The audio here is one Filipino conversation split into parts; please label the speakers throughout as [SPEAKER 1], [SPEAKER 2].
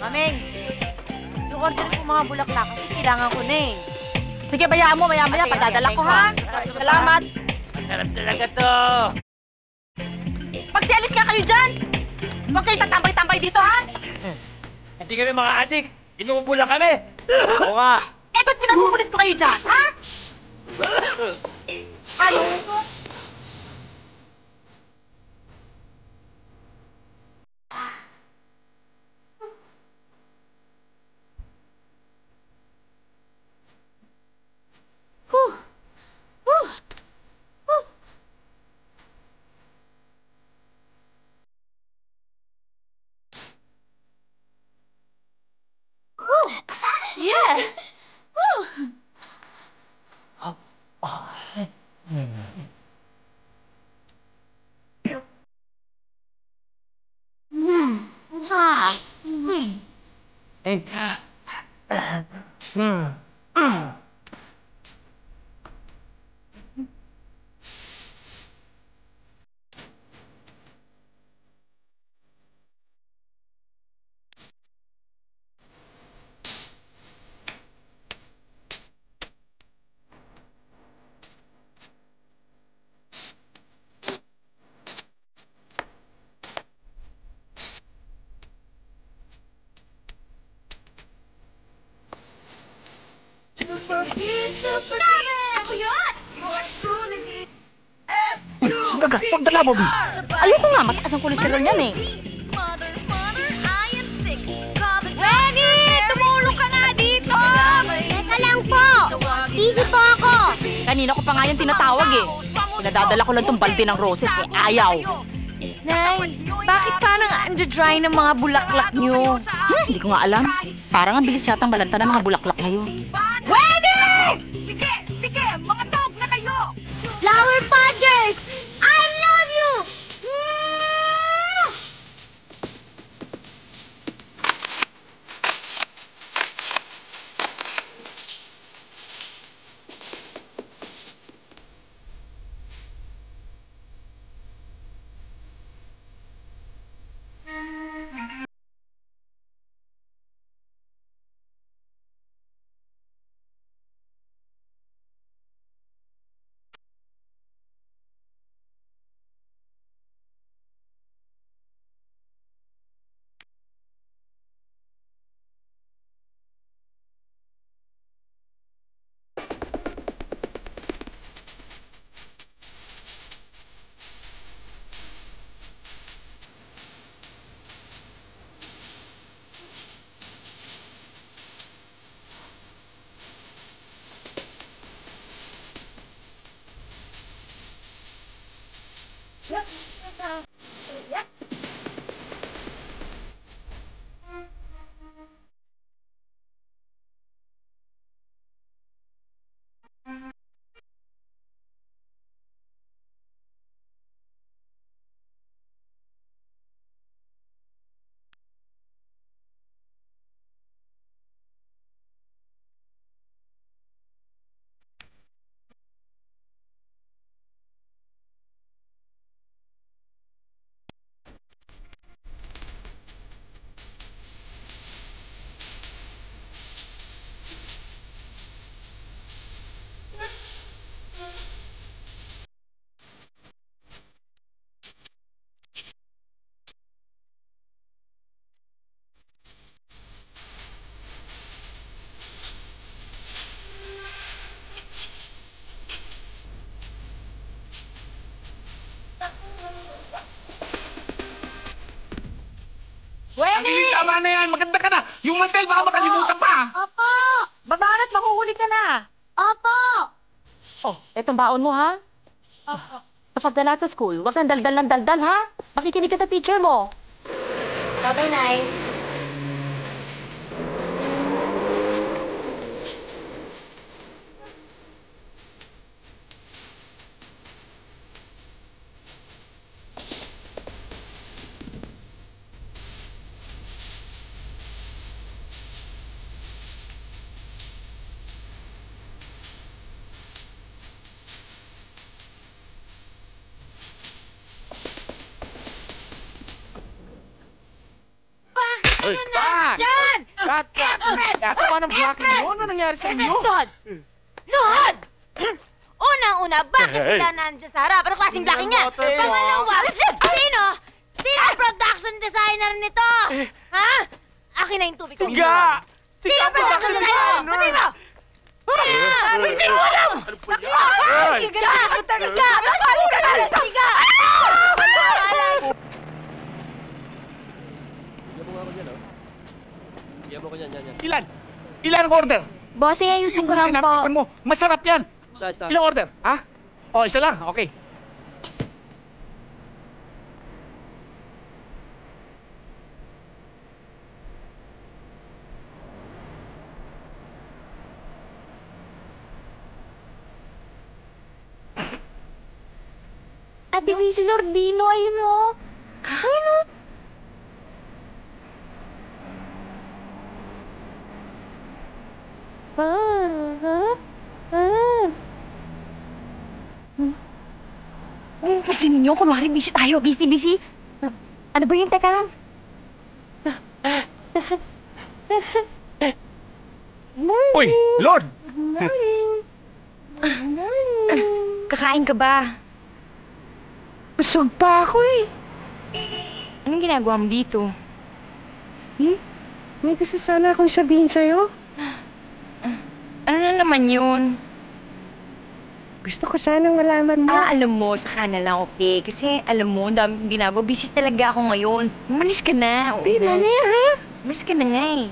[SPEAKER 1] Mameng, yung order ko mga bulaklak kasi kailangan ko na eh.
[SPEAKER 2] Sige, bayaan mo, maya-maya. Pagdadala ko, ha? Salamat.
[SPEAKER 3] Masarap talaga to.
[SPEAKER 2] Magsialis ka kayo dyan! Huwag kayo tatambay-tambay dito, ha?
[SPEAKER 3] Hindi kami mga adik. Inuubulan kami. Oo nga.
[SPEAKER 2] Eh, ba't pinapupulit ko kayo dyan, ha? Ayaw ko. Yeah!
[SPEAKER 3] Sugaga, pagdala mo, Bi.
[SPEAKER 2] Ayoko nga, mataas ang kolesterol niyan eh.
[SPEAKER 1] Wendy! Tumulong ka nga dito!
[SPEAKER 4] Teka lang po! Busy po ako!
[SPEAKER 2] Kanina ko pa nga yan tinatawag eh. Pinadadala ko lang tong balde ng roses eh. Ayaw.
[SPEAKER 1] Nay, bakit parang under-dry ng mga bulaklak niyo?
[SPEAKER 2] Hindi ko nga alam. Parang ang bilis yatang balanta ng mga bulaklak ngayon.
[SPEAKER 1] Wendy! Sige! Sige! Mga tog na kayo!
[SPEAKER 4] Flower Potters! I love you!
[SPEAKER 3] Wendy! Tama na yan. Maganda ka na. Yung mantel, baka makalimutan pa.
[SPEAKER 4] Opo!
[SPEAKER 2] Baba na't makuhuli ka na.
[SPEAKER 4] Opo!
[SPEAKER 2] Oh, etong baon mo ha?
[SPEAKER 4] Opo.
[SPEAKER 2] Kapag dala sa school, huwag kang daldal ng daldal ha? Makikinig ka sa teacher mo.
[SPEAKER 4] Bye-bye, Nay.
[SPEAKER 1] Ayun na!
[SPEAKER 3] Cut!
[SPEAKER 1] Yan!
[SPEAKER 3] Cut! Asa ka ng blocking mo? Ano nangyari sa inyo?
[SPEAKER 1] Lord! Lord! Unang-una, bakit
[SPEAKER 3] Hey.
[SPEAKER 1] sila nandiyan sa harap? Ano klaseng blocking yan?
[SPEAKER 3] Hey.
[SPEAKER 1] Pangalawa, sino? Sino ang production designer nito? Ha? Akin na yung tubig.
[SPEAKER 3] Siga!
[SPEAKER 1] Sino ang production designer? Sabi mo! Hindi mo alam!
[SPEAKER 3] Ay!
[SPEAKER 1] Siga! Siga! Siga! Wala alam!
[SPEAKER 3] Ilan? Ilan ang order?
[SPEAKER 4] Bossing, ayusin ko lang po.
[SPEAKER 3] Tinapikan mo. Masarap yan. Ilang order? Ha? O, isa lang. Okay.
[SPEAKER 4] Ate si Lordino, ayun o. Ayun o. Kasi ninyo, kunwari busy tayo. Busy. Ano ba yun? Teka lang.
[SPEAKER 3] Uy, Lord!
[SPEAKER 4] Kakain ka ba?
[SPEAKER 5] Busog pa ako eh.
[SPEAKER 4] Anong ginagawa mo dito?
[SPEAKER 5] May gusto sana akong sabihin sa'yo.
[SPEAKER 4] Ano na naman yun?
[SPEAKER 5] Gusto ko sanang malaman mo.
[SPEAKER 4] Alam mo, saka na lang, okay? Kasi, alam mo, ang dami kong ginagawa. Busy talaga ako ngayon. Umalis ka na. Oo.
[SPEAKER 5] Pira na yan, ha?
[SPEAKER 4] Umalis ka na nga eh.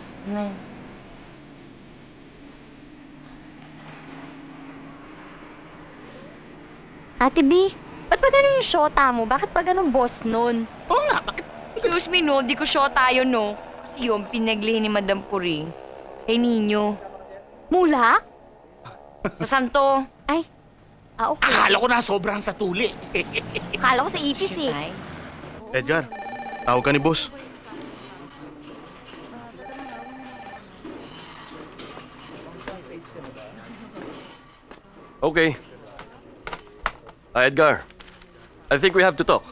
[SPEAKER 4] Ate B, ba't ba ganun yung shota mo? Bakit pa ganun boss nun?
[SPEAKER 3] Oo nga, bakit?
[SPEAKER 2] Excuse me, no? Di ko siya tayo, no? Kasi yun, pinaglihin ni Madam Puring kay Ninyo.
[SPEAKER 4] Mulak?
[SPEAKER 2] Sa Santo.
[SPEAKER 4] Ay, okay.
[SPEAKER 3] Akala ko na sobrang sa tuli.
[SPEAKER 4] Akala ko sa ipis eh.
[SPEAKER 2] Ay.
[SPEAKER 6] Edgar, tawag ka ni boss.
[SPEAKER 7] Okay. Edgar, I think we have to talk.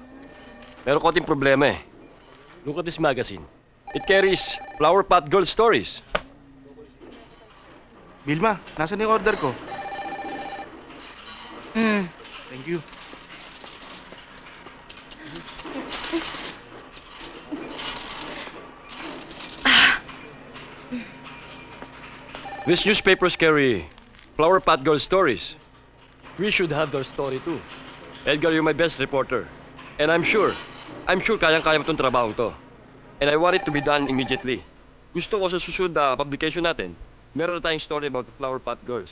[SPEAKER 7] Meron konting problema eh. Look at this magazine. It carries Flower Pot Girl stories.
[SPEAKER 6] Vilma, nasaan yung order ko?
[SPEAKER 2] Hmm.
[SPEAKER 6] Thank you.
[SPEAKER 7] These newspapers carry Flower Pot Girl stories. We should have their story too. Edgar, you're my best reporter. And I'm sure kayang-kaya mo itong trabaho to. And I want it to be done immediately. Gusto ko sa susunod na publication natin, meron na tayong story about the Flower Pot Girls.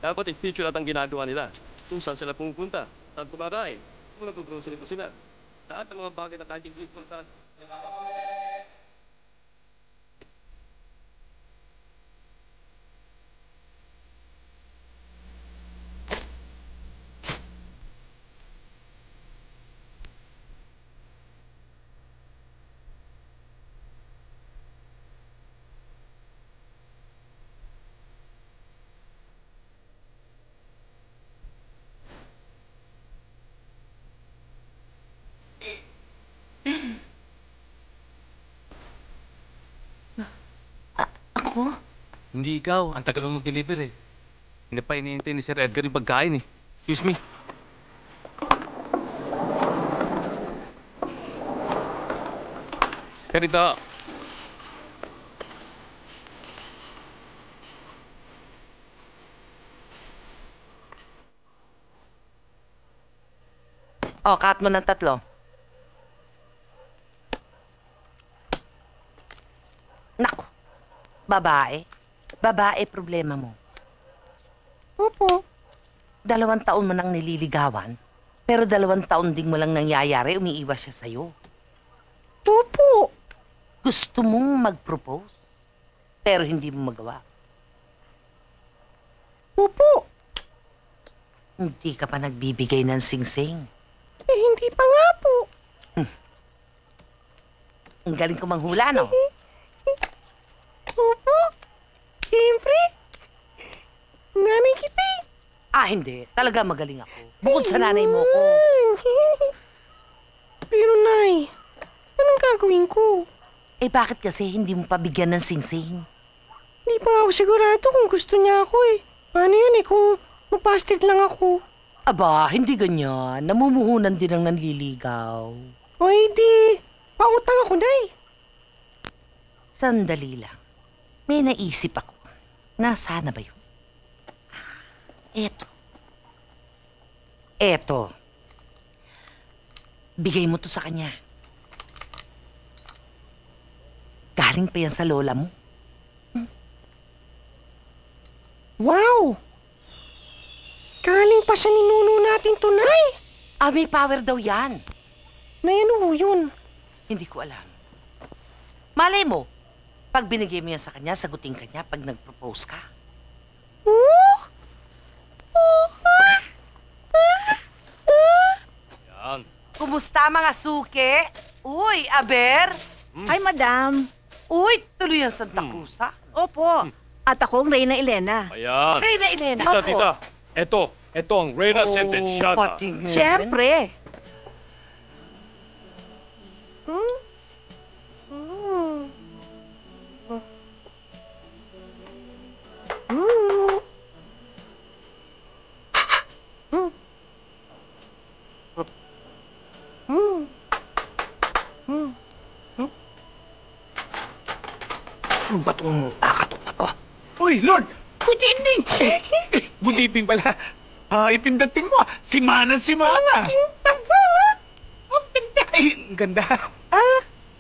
[SPEAKER 7] Dapat i-feature natin ang ginagawa nila. Kung saan sila pupunta, saan kumarain, kung nag-grocery pa sila. Lahat ng mga bagay na kahit hindi kung saan.
[SPEAKER 4] Ako?
[SPEAKER 8] Hindi ikaw. Ang tagal mo mag-deliver eh. Hindi pa iniintay ni Sir Edgar yung pagkain eh. Excuse me. Perito.
[SPEAKER 2] Oh, cut mo ng 3. Nako. Babae. Babae problema mo. Opo. 2 taon mo nang nililigawan, pero 2 taon ding mo lang nangyayari, umiiwas siya sa'yo. Opo. Gusto mong mag-propose, pero hindi mo magawa. Opo. Hindi ka pa nagbibigay ng singsing.
[SPEAKER 5] Eh, hindi pa nga po.
[SPEAKER 2] Ang galing ko manghula, no?
[SPEAKER 5] Opo. Siyempre. Nanay kita eh.
[SPEAKER 2] Hindi. Talaga magaling ako. Bukod sa nanay mo ko.
[SPEAKER 5] Pero, Nay, anong gagawin ko?
[SPEAKER 2] Eh bakit kasi hindi mo pabigyan ng singsing?
[SPEAKER 5] Hindi pa ako sigurado kung gusto niya ako eh. Paano yan eh kung mapastit lang ako?
[SPEAKER 2] Aba, hindi ganyan. Namumuhunan din ang nanliligaw.
[SPEAKER 5] O hindi, pautang ako, Nay.
[SPEAKER 2] Sandali lang. May naisip ako. Nasaan na ba yun? Eto. Eto. Bigay mo to sa kanya. Galing pa yan sa lola mo.
[SPEAKER 5] Wow! Galing pa sa ninuno natin to, Nay.
[SPEAKER 2] Ah, may power daw yan.
[SPEAKER 5] Nay, ano ho yun?
[SPEAKER 2] Hindi ko alam. Malay mo, pag binigay mo yan sa kanya, sagutin ka niya pag nag-propose ka.
[SPEAKER 7] Yan.
[SPEAKER 2] Kumusta mga suke? Uy, Aber?
[SPEAKER 9] Ay, madam.
[SPEAKER 2] Uy, tuloy ang Santa Cruz, ha?
[SPEAKER 9] Opo. At ako ang Reyna Elena.
[SPEAKER 7] Ayan.
[SPEAKER 2] Reyna Elena.
[SPEAKER 7] Tita, tita. Ito ang Reyna Sentenciata.
[SPEAKER 2] patingin.
[SPEAKER 9] Siyempre.
[SPEAKER 3] Ano ba itong nakatok na to? Uy, Lord! Good evening! Good evening pala. Ipindating mo, si Mana. Ang ganda. Ang ganda.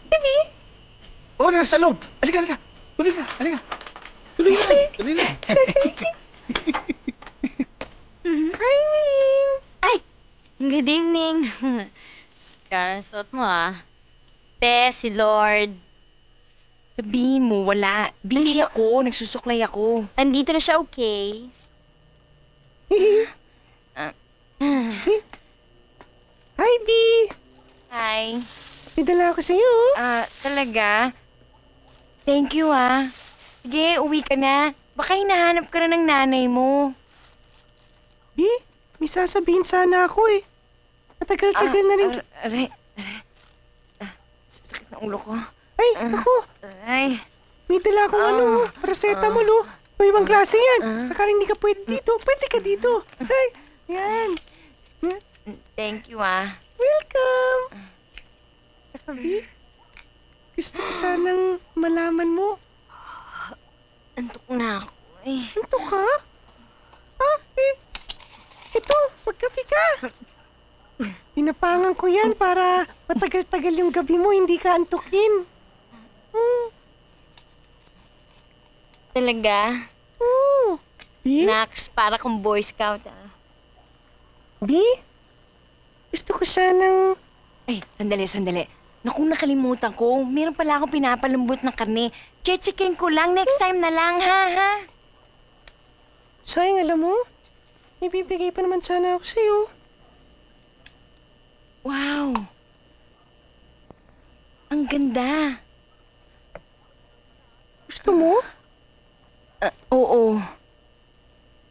[SPEAKER 3] Baby? Oo, nasa loob. Halika. Tuloy na.
[SPEAKER 4] Ay! Good evening. Karasot mo Te, si Lord.
[SPEAKER 1] Sabihin mo, wala. Busy ako, nagsusuklay ako.
[SPEAKER 4] Andito na siya, okay?
[SPEAKER 5] Hi, B!
[SPEAKER 1] Hi.
[SPEAKER 5] May dala ako sa'yo.
[SPEAKER 1] Talaga? Thank you, Sige, uwi ka na. Baka hinahanap ka na ng nanay mo.
[SPEAKER 5] B, may sasabihin sana ako eh. Matagal-tagal na rin.
[SPEAKER 1] Sakit ng ulo ko.
[SPEAKER 5] Ay, ako.
[SPEAKER 1] Ay.
[SPEAKER 5] May dala akong paracetamol oh. May ibang klase yan. Sakaling hindi ka pwede dito, pwede ka dito. Ay, yan.
[SPEAKER 1] Thank you,
[SPEAKER 5] Welcome. Saka, B, gusto ko sanang malaman mo.
[SPEAKER 1] Antok na ako,
[SPEAKER 5] Anto ka? Ito, magkape ka. Pinapangan ko yan para matagal-tagal yung gabi mo, hindi ka antukin.
[SPEAKER 1] Talaga?
[SPEAKER 5] B?
[SPEAKER 1] Nax, para kong Boy Scout,
[SPEAKER 5] B? Gusto ko sanang...
[SPEAKER 1] Ay, sandali. Naku, nakalimutan ko. Meron pala akong pinapalambot ng karne. Chechikin ko lang. Next time na lang, ha?
[SPEAKER 5] Sayang, alam mo, ibibigay pa naman sana ako sa'yo.
[SPEAKER 1] Wow. Ang ganda.
[SPEAKER 5] Gusto mo?
[SPEAKER 1] Oo.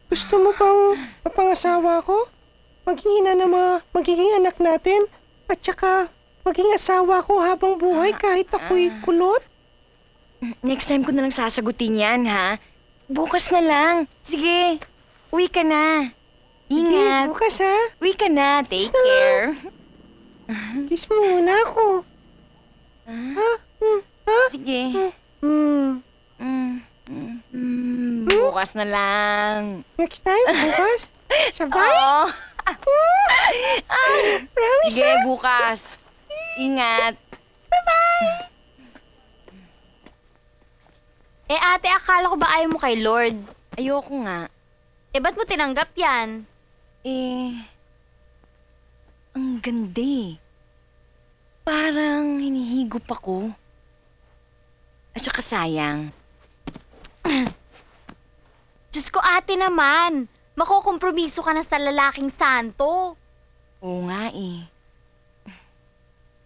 [SPEAKER 5] Gusto mo bang mapangasawa ko? Maging ina na magiging anak natin? At saka, maging asawa ko habang buhay kahit ako'y kulot?
[SPEAKER 1] Next time ko na lang sasagutin yan, ha? Bukas na lang. Sige, uwi ka na. Ingat.
[SPEAKER 5] Bukas ha?
[SPEAKER 1] Uwi ka na. Take care.
[SPEAKER 5] Kiss mo muna ako.
[SPEAKER 1] Sige. Bukas na lang.
[SPEAKER 5] Next time, bukas? Sabay?
[SPEAKER 1] Oo.
[SPEAKER 5] Promise
[SPEAKER 1] Sige, bukas. Ingat.
[SPEAKER 4] Ate, akala ko ba ayaw mo kay Lord? Ayoko nga. Ba't mo tinanggap yan?
[SPEAKER 1] Ang ganda Parang hinihigop ako. At saka sayang.
[SPEAKER 4] Diyos ko, ate naman. Makukompromiso ka na sa lalaking santo.
[SPEAKER 1] Oo nga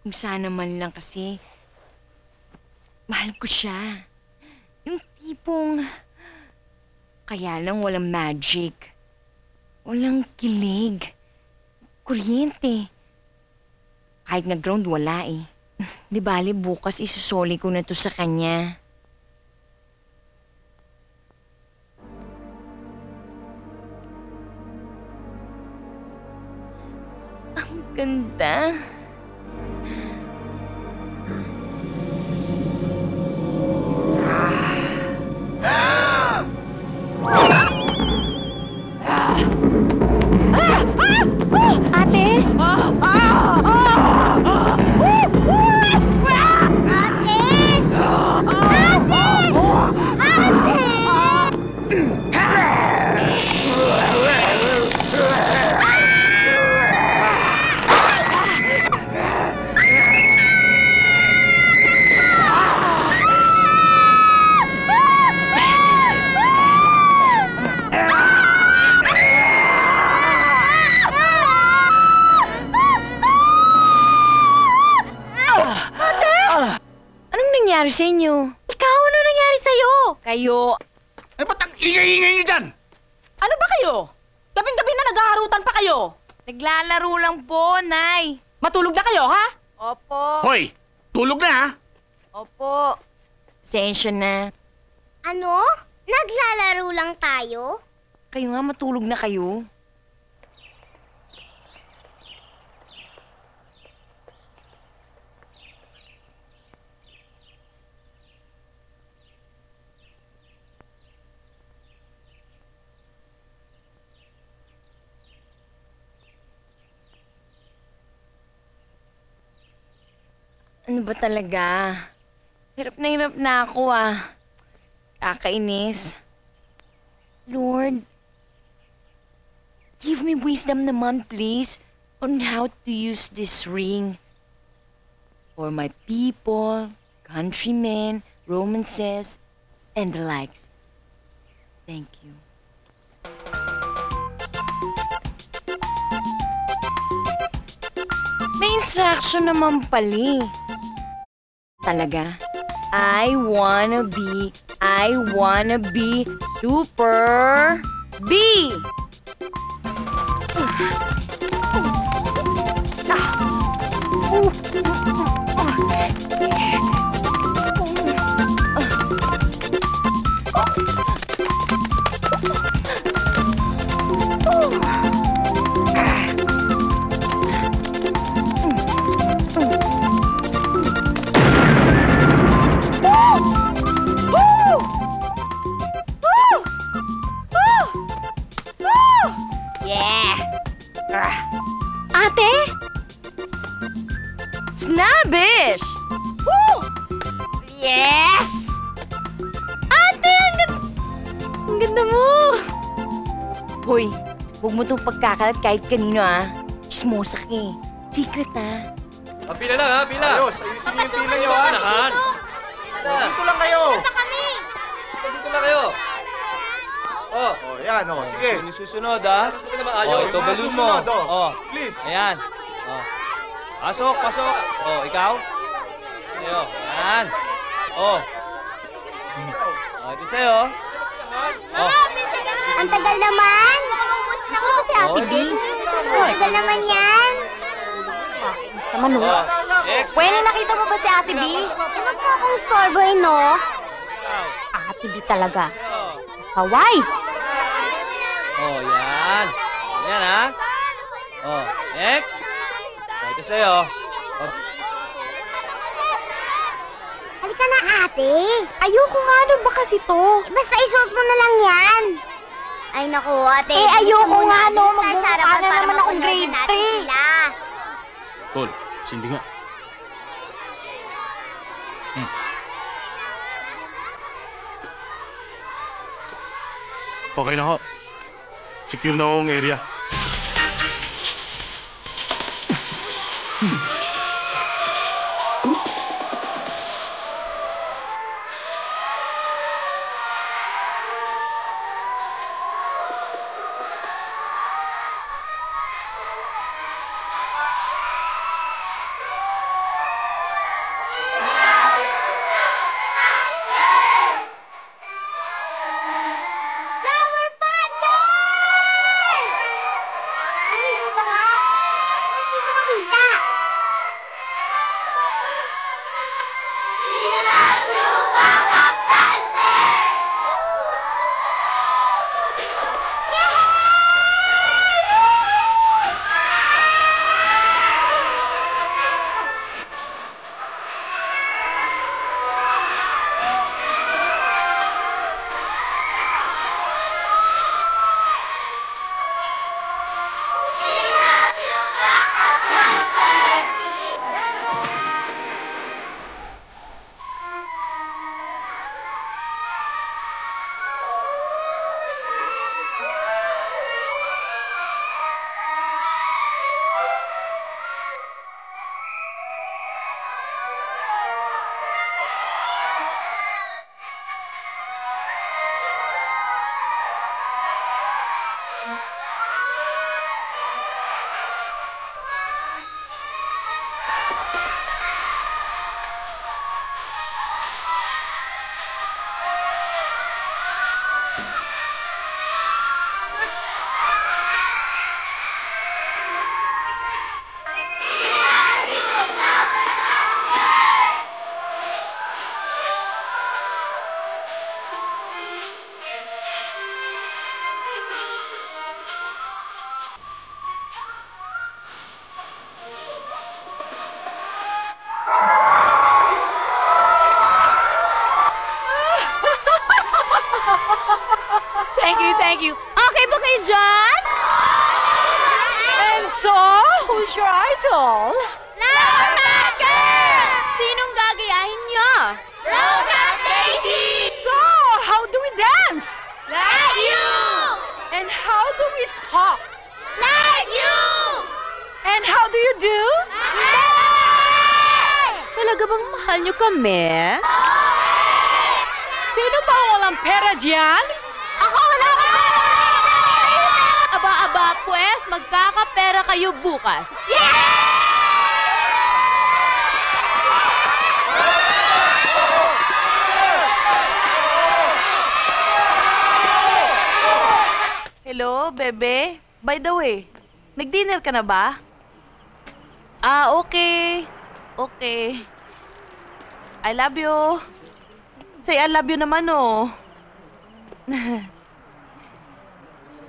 [SPEAKER 1] Kung sana man lang kasi, mahal ko siya. Yung tipong, kaya lang walang magic. Walang kilig. Kuryente. Kahit nga ground, wala Di bali, bukas isusoli ko na to sa kanya. Ang ganda. Ate! Anong nangyari sa inyo?
[SPEAKER 4] Ikaw, ano nangyari sa'yo?
[SPEAKER 1] Kayo,
[SPEAKER 3] Eh, ba't ang ingay-ingay niyo dyan?
[SPEAKER 9] Ano ba kayo? Gabing-gabi na naghaharutan pa kayo.
[SPEAKER 1] naglalaro lang po, Nay.
[SPEAKER 9] Matulog na kayo, ha?
[SPEAKER 1] Opo.
[SPEAKER 3] Hoy, tulog na ha?
[SPEAKER 1] Opo. Pasensya na.
[SPEAKER 10] Ano? Naglalaro lang tayo?
[SPEAKER 1] Kayo nga, matulog na kayo. Ano ba talaga? Hirap na ako ah. Kakainis. Lord, give me wisdom naman please on how to use this ring. For my people, countrymen, romances, and the likes. Thank you. May instruction naman pali. Talaga? I wanna be super B. Yeah!
[SPEAKER 4] Ate?
[SPEAKER 1] Snabbish! Woo! Yes!
[SPEAKER 4] Ate! Ang ganda mo!
[SPEAKER 1] Hoy, huwag mo itong pagkakalat kahit kanino ah. Chismosa ka eh. Secret ah.
[SPEAKER 7] Pila lang ha, pila.
[SPEAKER 6] Ayos, ayusin niyo yung pila niyo ha.
[SPEAKER 7] Nakan.
[SPEAKER 6] Dito lang kayo.
[SPEAKER 7] Dito lang kayo. Oh.
[SPEAKER 6] Oh, yan, oh. Sige.
[SPEAKER 8] Susunod, ha?
[SPEAKER 7] Sabi naman
[SPEAKER 8] Oh,
[SPEAKER 7] ayaw.
[SPEAKER 8] ito, balloon mo.
[SPEAKER 6] Susunod, oh.
[SPEAKER 8] Oh,
[SPEAKER 6] Please.
[SPEAKER 8] ayan. Oh. Pasok, pasok. Oh, ikaw? Sa'yo. Ayan. Oh. Oh, ito sa'yo. Oh.
[SPEAKER 10] Ang tagal naman! Ako si Ate
[SPEAKER 8] Oh,
[SPEAKER 10] B. Ang tagal naman yan!
[SPEAKER 1] Naman
[SPEAKER 8] Oh. Next.
[SPEAKER 10] Pwede nakita mo ba si Ate B? Huwag mo akong storeboy, no? Ate B talaga.
[SPEAKER 8] Oh.
[SPEAKER 10] Saway!
[SPEAKER 8] Oh, yan. Yan, ha? Oh, next. Oh, ito sa'yo. Oh.
[SPEAKER 10] Halika na, ate. Ayoko nga, ano ba kasi to? Basta isuot mo na lang yan. Ay, naku, ate.
[SPEAKER 4] ayoko nga, no.
[SPEAKER 10] Magmumukha na naman akong grade 3.
[SPEAKER 8] Tol, sindi nga.
[SPEAKER 6] Okay na ho. Secure na ho ang area.
[SPEAKER 9] Thank you. Okay ba kayo dyan? And so, who's your idol?
[SPEAKER 10] Flower Pot Girl!
[SPEAKER 9] Sinong gagayahin niya?
[SPEAKER 10] Rose and Daisy!
[SPEAKER 9] So, how do we dance?
[SPEAKER 10] Like you!
[SPEAKER 9] And how do we talk?
[SPEAKER 10] Like you!
[SPEAKER 9] And how do you do?
[SPEAKER 10] Like!
[SPEAKER 9] Talaga bang mahal niyo kami? Sino pa ang walang pera dyan?
[SPEAKER 10] Ako wala ka pera!
[SPEAKER 9] Aba, pues, magkakapera kayo bukas.
[SPEAKER 11] Hello, bebe? By the way, nag-dinner ka na ba? Ah, okay. Okay. I love you. Say I love you naman, oh.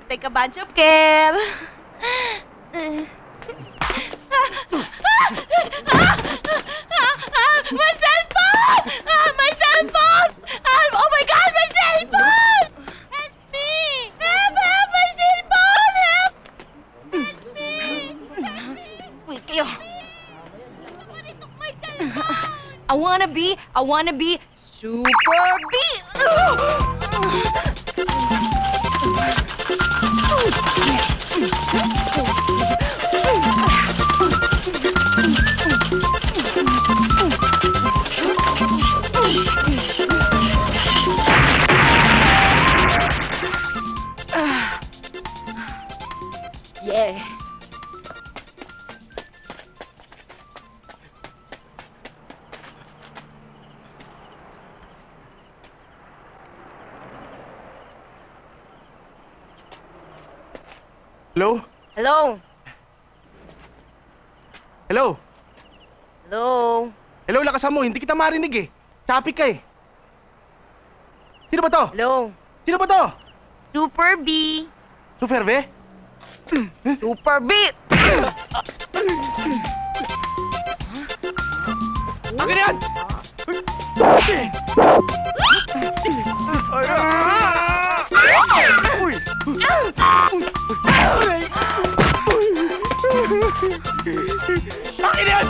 [SPEAKER 11] Take a bunch of care. My cellphone! My cellphone! Oh my God, my cellphone! Help me! Help! My cellphone! Help! Help me!
[SPEAKER 1] Wait kayo.
[SPEAKER 11] Somebody took my cellphone!
[SPEAKER 1] I wanna be Super B. Yeah.
[SPEAKER 3] Hello?
[SPEAKER 1] Hello?
[SPEAKER 3] Hello?
[SPEAKER 1] Hello?
[SPEAKER 3] Hello, lakasan mo. Hindi kita marinig eh. Topic ka eh. Sino ba to?
[SPEAKER 1] Hello?
[SPEAKER 3] Sino ba to?
[SPEAKER 1] Super B.
[SPEAKER 3] Super B?
[SPEAKER 1] Super B.
[SPEAKER 3] Akin yan! Uy! Akin yan!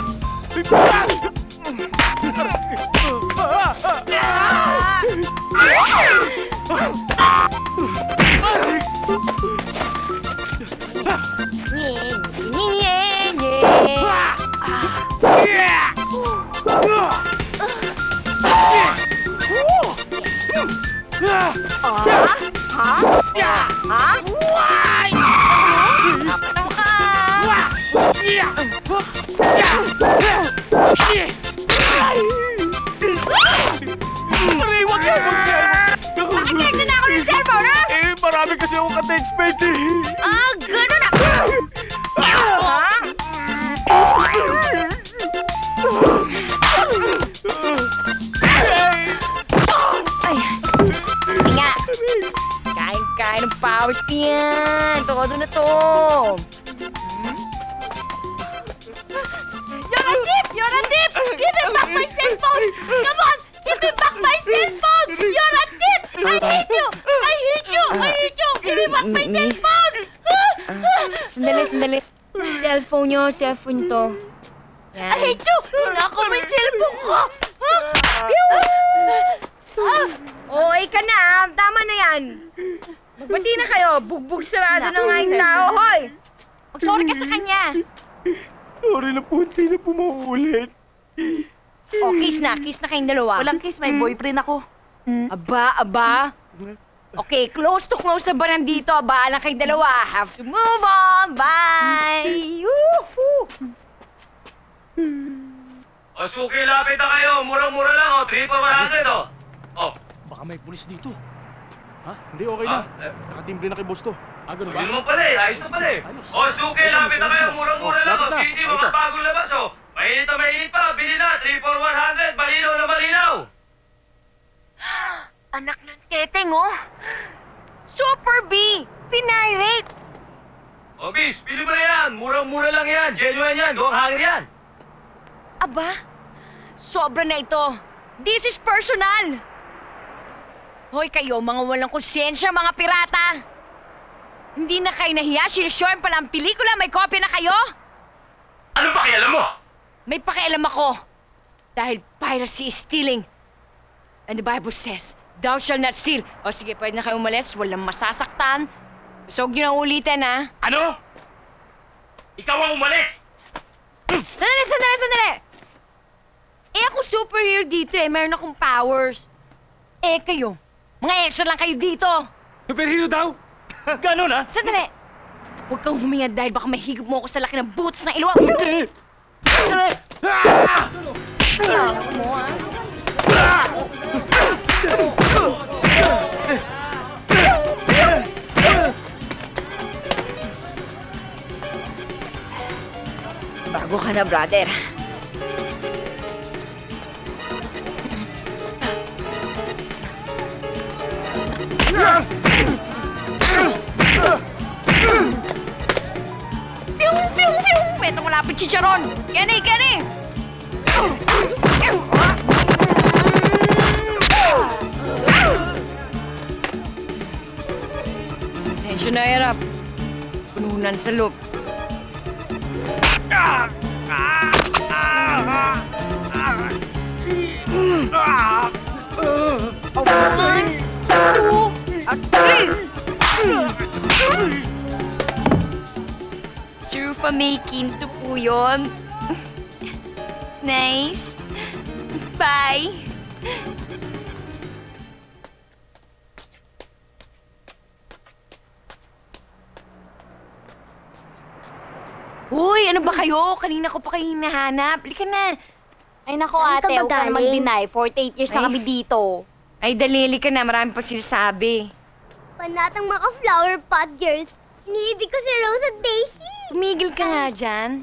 [SPEAKER 10] Nakakita na ako ng cellphone, ha?
[SPEAKER 3] Eh, marami kasi akong ka-text-mate eh.
[SPEAKER 10] Ah, ganun na!
[SPEAKER 3] Hey!
[SPEAKER 1] Flowers ko yan. Todo na to.
[SPEAKER 11] You're a thief! You're a thief! Give me back my cellphone! Come on! Give me back my cellphone! You're a thief! I hate you! I hate you! I hate you! Give me back my
[SPEAKER 1] Miss.
[SPEAKER 11] cellphone!
[SPEAKER 1] Sandali. Cellphone nyo to. Yan.
[SPEAKER 11] I hate you! Nako, may cellphone ko!
[SPEAKER 1] Okay ka na, tama na yan. Magbati na kayo, bugbog sarado na nga yung tao, hoy. Mag-sorry ka sa kanya.
[SPEAKER 3] Sorry na po, hindi na po mauulit.
[SPEAKER 1] O, kiss na kayong dalawa.
[SPEAKER 11] Walang kiss, may boyfriend ako.
[SPEAKER 1] Aba. Okay, close to close na ba nandito? Bahala kayong dalawa. Have to move on. Bye. Yoo-hoo.
[SPEAKER 8] O, suki, lapit na kayo. Murang-mura lang, o. 3 pa 100, o. O.
[SPEAKER 6] Baka may pulis dito. Ha? Hindi, okay na. Nakatimbre na kay boss to. Ganun ba?
[SPEAKER 8] Yun mo pala eh. Ayos na pala eh. O, suki, lapit na kayo. Murang-mura lang, o. City, mga bagong labas, o. Mainit na mainit pa. Bili na. 3 for 100. Malinaw na malinaw.
[SPEAKER 1] Anak ng teteng, oh. Super B. Pinirate.
[SPEAKER 8] O, bis, bili mo na yan. Murang-mura lang yan. Genuine yan. Doong hangin yan.
[SPEAKER 1] Aba, sobra na ito. This is personal. Hoy kayo, mga walang konsensya, mga pirata. Hindi na kayo nahiya, sinishore pala ang pelikula, may kopya na kayo?
[SPEAKER 8] Ano pakialam mo?
[SPEAKER 1] May pakialam ako. Dahil piracy is stealing. And the Bible says, thou shall not steal. O sige, pwede na kayo umalis, walang masasaktan. So, huwag nyo na ulitin, ha?
[SPEAKER 8] Ano? Ikaw ang umalis!
[SPEAKER 1] Sandali! Eh, ako superhero dito eh. Meron akong powers. Eh, kayo. Mga extra lang kayo dito.
[SPEAKER 8] Superhero daw? Gano'n, ha?
[SPEAKER 1] Sandali. Huwag kang huminga dahil baka mahigop mo ako sa laki ng butas ng ilwa. Kailangan mo, ha? Bago ka na, brother. Piyong! Metong malapit chicharon! Kenny! Sensyo na hirap. Pununan sa loob. Trufa making to po yun. Nice. Bye. Uy, ano ba kayo? Kanina ko pa kayo hinahanap. Halika na.
[SPEAKER 10] Ay nako
[SPEAKER 1] Saan ka
[SPEAKER 10] ate,
[SPEAKER 1] ba
[SPEAKER 10] huwag ka na
[SPEAKER 1] galing?
[SPEAKER 10] mag-deny. 48 years na
[SPEAKER 1] Ay.
[SPEAKER 10] kami dito.
[SPEAKER 1] Ay, dalili ka na. Marami pa sinasabi.
[SPEAKER 10] Panatang mga flower pot girls. Iniibig ko si Rose at Daisy.
[SPEAKER 1] Tumigil ka nga dyan.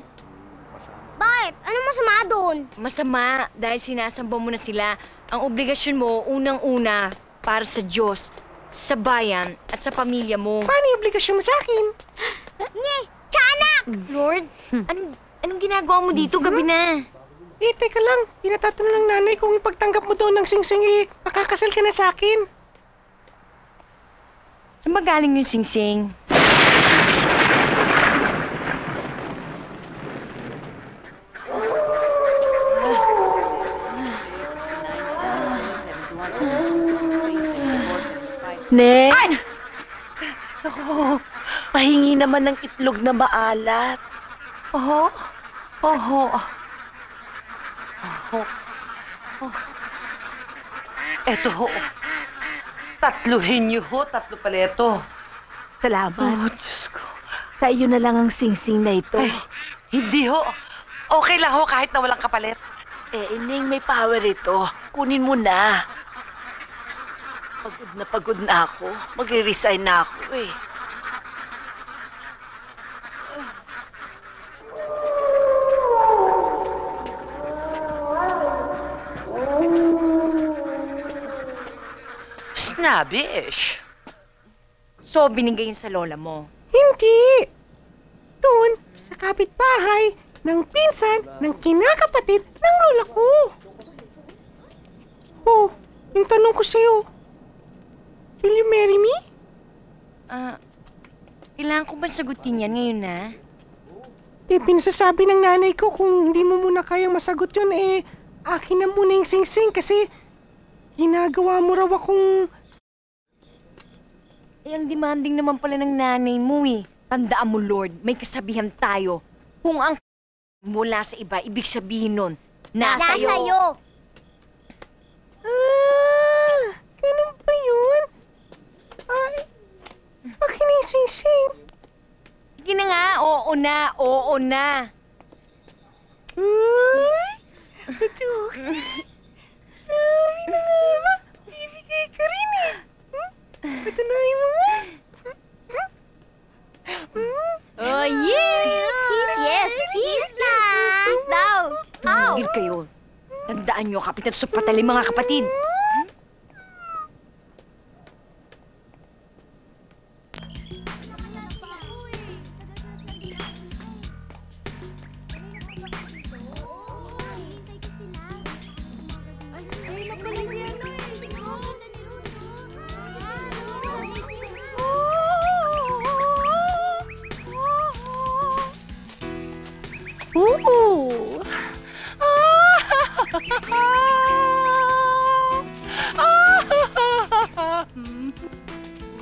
[SPEAKER 10] Bakit? Ano masama doon?
[SPEAKER 1] Masama dahil sinasamba mo na sila. Ang obligasyon mo, unang-una, para sa Diyos, sa bayan, at sa pamilya mo.
[SPEAKER 5] Paano yung obligasyon mo sa akin?
[SPEAKER 10] Nye! Tiyanak!
[SPEAKER 1] Lord, anong ginagawa mo dito? Gabi na.
[SPEAKER 5] Eh, teka lang. Pinatatanong ng nanay kung ipagtanggap mo daw ng singsing makakasal ka na sa akin.
[SPEAKER 1] Saan ba galing yung singsing?
[SPEAKER 9] Ne? Ay! Naku, pahingi naman ng itlog na maalat. Oho.
[SPEAKER 2] Eto ho. Tatluhin niyo ho. Tatlo pala ito.
[SPEAKER 9] Salamat. Oh, Diyos ko. Sa iyo na lang ang singsing na ito.
[SPEAKER 2] Ay, hindi ho. Okay lang ho kahit na walang kapalit.
[SPEAKER 9] Ining, may power ito. Kunin mo na. Pagod na ako. Magre-resign na ako eh.
[SPEAKER 2] Snobbish.
[SPEAKER 1] So, binigay yun sa lola mo.
[SPEAKER 5] Hindi! Doon, sa kapitbahay, ng pinsan, ng kinakapatid ng lola ko. Oh, yung tanong ko sa'yo, will you marry me?
[SPEAKER 1] Kailangan ko ba sagutin yan ngayon na?
[SPEAKER 5] Pinasasabi ng nanay ko kung hindi mo muna kayang masagot yun, akin na muna yung sing-sing kasi ginagawa mo raw akong...
[SPEAKER 1] Ang demanding naman pala ng nanay mo Tandaan mo, Lord, may kasabihan tayo. Kung ang mula sa iba, ibig sabihin nun, nasa iyo.
[SPEAKER 5] Ganun ba yun? Ay, akin na yung sing-sing.
[SPEAKER 1] Sige na nga, oo na.
[SPEAKER 5] Ito. Sabi na nga ba, bibigay ka rin Patunayan mo nga.
[SPEAKER 10] Oh, yes! Kiss na! Kiss daw!
[SPEAKER 1] Tigil kayo. Tandaan nyo, kapitan sa patali mga kapatid.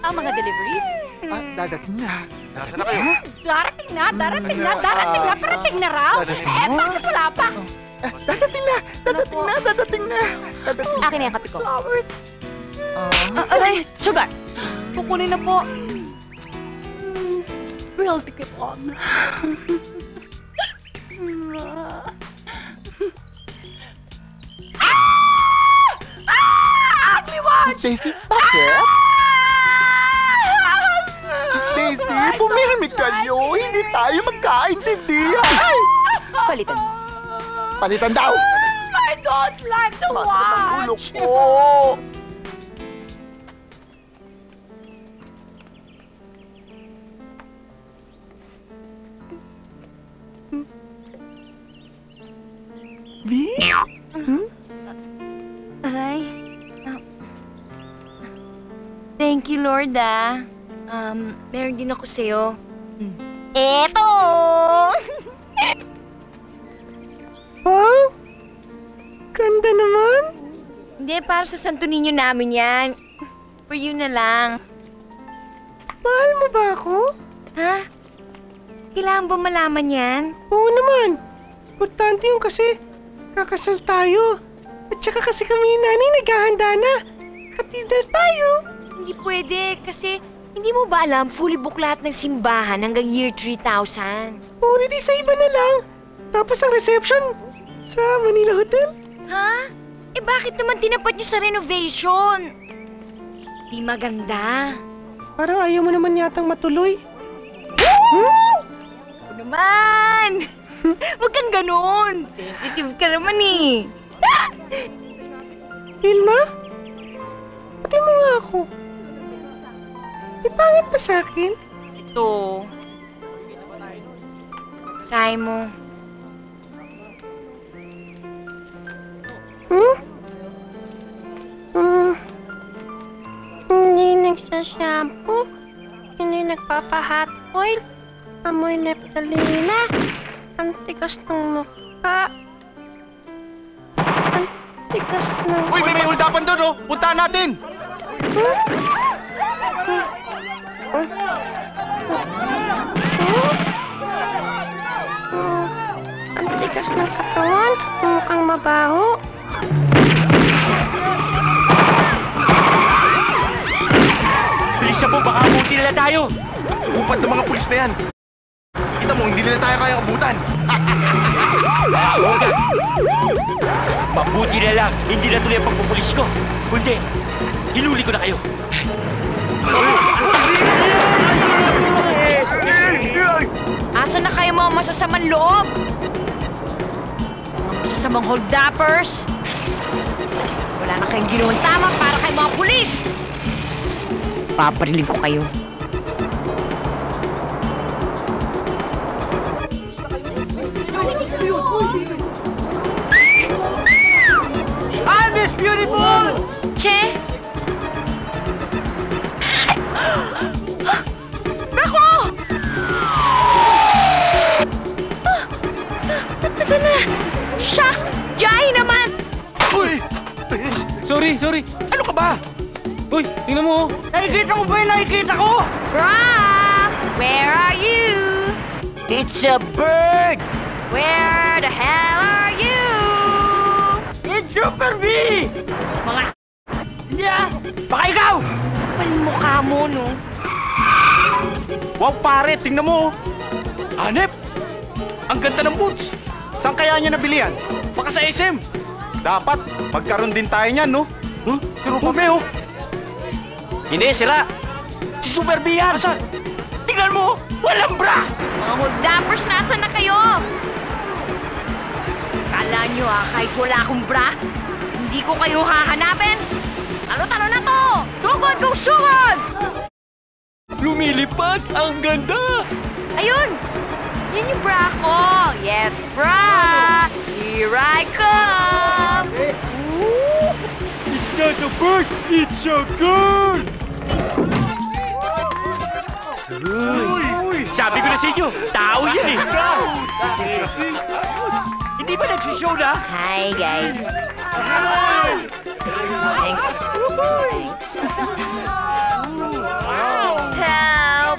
[SPEAKER 4] Ang mga deliveries?
[SPEAKER 3] Dadating na.
[SPEAKER 6] Nasaan na kayo?
[SPEAKER 4] Darating na, parating na raw. Bakit wala pa?
[SPEAKER 3] Dadating na.
[SPEAKER 4] Akin na yung kape ko.
[SPEAKER 11] Flowers.
[SPEAKER 4] Aray, sugar.
[SPEAKER 11] Kukunin na po.
[SPEAKER 4] Real ticket on.
[SPEAKER 11] Ugly watch!
[SPEAKER 3] Stacy, bakit? Stacy, pumirmi kayo. Hindi tayo magkaintindihan.
[SPEAKER 4] Palitan.
[SPEAKER 3] Palitan daw.
[SPEAKER 11] I don't like the
[SPEAKER 3] Masakit ang ulo
[SPEAKER 11] watch!
[SPEAKER 3] ko. V?
[SPEAKER 1] Aray. Thank you, Lord, meron din ako sa'yo.
[SPEAKER 10] Eto!
[SPEAKER 5] Wow! Ganda naman.
[SPEAKER 1] Hindi, para sa Santo Niño namin yan. For you na lang.
[SPEAKER 5] Mahal mo ba ako?
[SPEAKER 1] Ha? Kailangan ba malaman yan?
[SPEAKER 5] Oo naman. Importante yun kasi kakasal tayo. At saka kasi kami ni Nanay naghahanda na. Katidal tayo.
[SPEAKER 1] Hindi pwede kasi hindi mo ba alam fully book lahat ng simbahan hanggang year 3000?
[SPEAKER 5] Oo, di sa iba na lang. Tapos ang reception sa Manila Hotel.
[SPEAKER 1] Ha? Bakit naman tinapat niyo sa renovation? Di maganda.
[SPEAKER 5] Parang ayaw mo naman yatang matuloy.
[SPEAKER 1] Ako naman! Huwag kang ganun. Sensitive ka naman
[SPEAKER 5] Vilma? Pati mo nga ako. May pangit pa sa akin?
[SPEAKER 1] Ito. Sahay mo.
[SPEAKER 9] Hindi nagsashampoo. Hindi nagpapa-hot oil. Amoy leptalina. Ang tigas ng mukha. Ang tigas ng...
[SPEAKER 6] Uy, may uldapan doon, oh! Puntahan natin!
[SPEAKER 9] Ang tigas ng katawan. Mukhang mabaho.
[SPEAKER 8] Bilis po, baka abutin nila tayo.
[SPEAKER 6] Upat ng mga pulis na yan. Kita mo, hindi nila tayo kayang abutan.
[SPEAKER 8] Huwag! Mabuti na lang, hindi na tuloy ang pagpupulis ko. Kundi, hinuli ko na kayo.
[SPEAKER 1] Asan na kayo mga masasamang loob? Masasamang hold-uppers? Wala na kayong ginawang tama para kay mga pulis! Papariling ko kayo.
[SPEAKER 6] Sorry.
[SPEAKER 3] Ano ka ba?
[SPEAKER 6] Uy, tingnan mo.
[SPEAKER 5] Nakikita ko ba yung nakikita ko?
[SPEAKER 4] Bra! Where are you?
[SPEAKER 5] It's a bird!
[SPEAKER 4] Where the hell are you?
[SPEAKER 5] It's Super B!
[SPEAKER 4] Mga
[SPEAKER 5] Yeah! Baka ikaw!
[SPEAKER 4] palmukha mo, no?
[SPEAKER 3] Wow, pare, tingnan mo. Hanep! Ang ganda ng boots. Saan kaya niya nabili yan?
[SPEAKER 6] Baka sa SM.
[SPEAKER 3] Dapat, magkaroon din tayo niyan, no?
[SPEAKER 6] Si Romeo. Hindi, sila.
[SPEAKER 5] Si Super B yan! Tingnan mo! Walang bra!
[SPEAKER 4] Mga holddappers, nasan na kayo? Kala nyo kahit wala akong bra, hindi ko kayo hahanapin? Talo-talo na to! Sugod kong sugod!
[SPEAKER 6] Lumilipad! Ang ganda!
[SPEAKER 4] Ayun! Yun yung bra ko! Yes, bra! Here I come!
[SPEAKER 6] It's not a bird! It's a girl! Sabi ko na sa inyo, tao yan eh!
[SPEAKER 5] Hindi ba nagsishow na?
[SPEAKER 4] Hi, guys. Thanks. Help!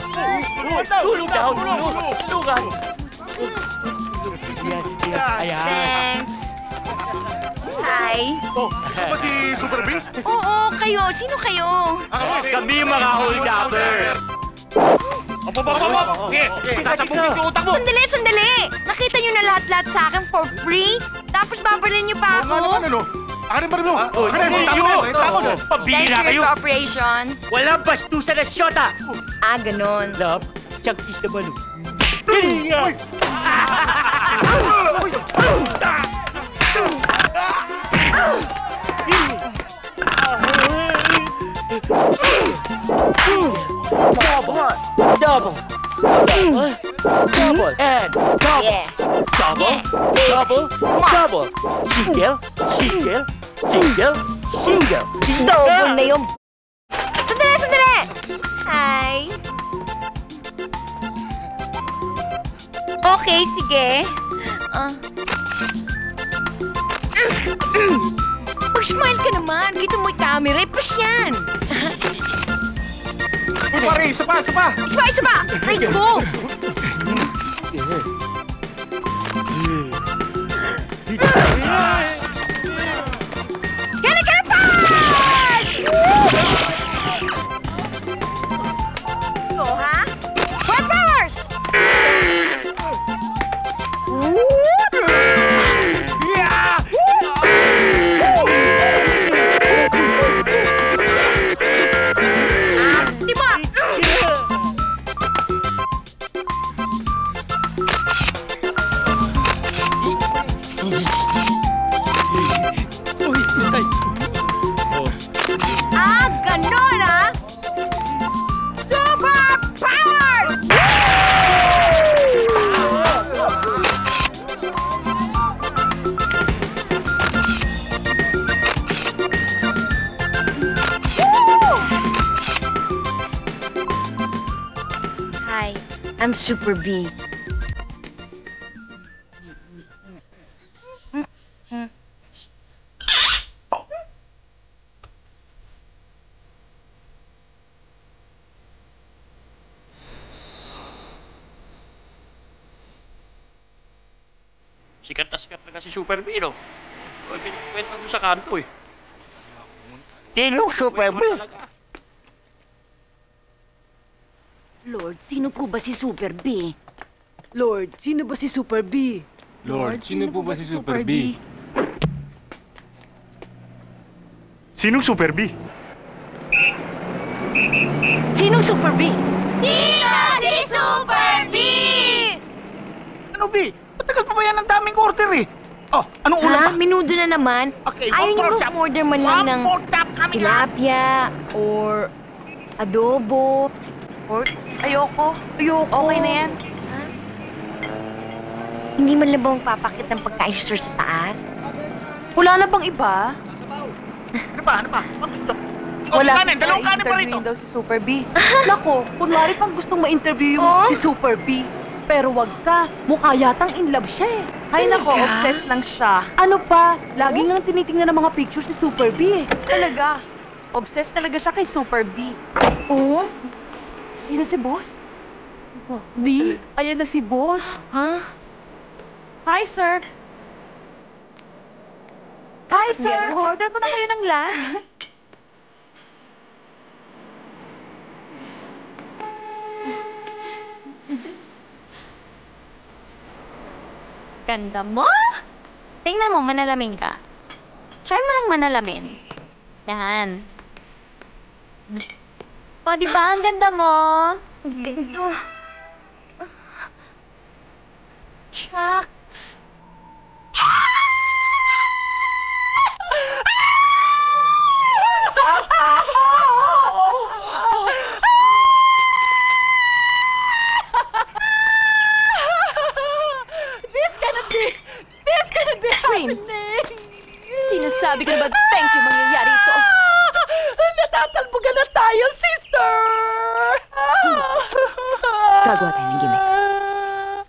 [SPEAKER 5] Tulog daw! Tulugan! Ayan.
[SPEAKER 4] Thanks. Hi.
[SPEAKER 3] Oh, ito ba si Super B?
[SPEAKER 4] Oo, kayo. Sino kayo?
[SPEAKER 5] Kami yung mga hold-upper. Sige, sasabugin ko utang mo!
[SPEAKER 4] Sandali! Nakita nyo na lahat-lahat sa akin for free? Tapos babalin nyo pa
[SPEAKER 3] Oo nga
[SPEAKER 4] ako?
[SPEAKER 3] naman, ano? Akin ba rin mo? Akin
[SPEAKER 5] hindi,
[SPEAKER 3] tama
[SPEAKER 5] yun.
[SPEAKER 3] na, tama na.
[SPEAKER 4] Thanks
[SPEAKER 5] Pabira
[SPEAKER 4] for
[SPEAKER 5] kayo!
[SPEAKER 4] your cooperation.
[SPEAKER 5] Walang bastusan na syota!
[SPEAKER 4] Ganon.
[SPEAKER 5] Love, siyang kiss na balo. Double, and double,
[SPEAKER 4] Yeah.
[SPEAKER 5] double. Single.
[SPEAKER 4] Double na yung... Sandali! Hi. Okay, sige. Mag-smile ka naman. Kita mo yung camera. Pas yan.
[SPEAKER 3] Uy, pare, isa pa!
[SPEAKER 4] Isa pa! Ay, go! Get a pass! Go, ha? What powers? Diba? Ganon, ha? Super power! Hi, I'm Super B.
[SPEAKER 6] Sikat na si Super B, no? Kwenta mo sa kanto, eh.
[SPEAKER 5] Tinong Super B.
[SPEAKER 1] Lord, sino po ba si Super B?
[SPEAKER 9] Lord, sino ba si Super B?
[SPEAKER 6] Lord, sino po ba si Super B?
[SPEAKER 3] Sinong Super B?
[SPEAKER 9] Sinong Super B?
[SPEAKER 10] Sino si Super B?
[SPEAKER 3] Ano, B? Matagal pa ba yan ang daming order, eh? Oh, anong ulam
[SPEAKER 4] Ha?
[SPEAKER 3] pa?
[SPEAKER 4] Minudo na naman?
[SPEAKER 3] Okay,
[SPEAKER 4] Ayaw niyo
[SPEAKER 3] one
[SPEAKER 4] ba order man lang ng tilapia or adobo?
[SPEAKER 11] Or, ayoko. Okay na yan.
[SPEAKER 4] Hindi man lang ba magpapakit ng pagkain si Sir sa taas?
[SPEAKER 11] Wala na bang iba?
[SPEAKER 3] Ano ba? Ang gusto?
[SPEAKER 11] Wala
[SPEAKER 3] kanin, dalawang kanin pa rito.
[SPEAKER 11] interviewin daw si Super B.
[SPEAKER 9] Nako, kunwari pang gustong ma-interview yung si Super B. Pero wag ka, mukha yatang in love siya eh.
[SPEAKER 11] Ay nako, obsessed lang siya.
[SPEAKER 9] Ano pa? Lagi nga tinitingnan ng mga pictures si Super B eh.
[SPEAKER 11] Talaga. Obsessed talaga siya kay Super B.
[SPEAKER 9] Oo? Sino si Boss? B? Ayan na si Boss. Ha?
[SPEAKER 11] Hi, sir.
[SPEAKER 9] Hi, sir! Order mo na kayo ng lunch.
[SPEAKER 10] Ganda mo! Tingnan mo, manalamin ka. Try mo lang manalamin. Yan. O, di ba? Ang ganda mo. Ang ganda. Shucks.
[SPEAKER 9] This cannot be happening! Sinasabi ko na ba, thank you mangyayari ito? Natatalbugan na tayo, sister!
[SPEAKER 1] Gagawa tayo ng gimmick.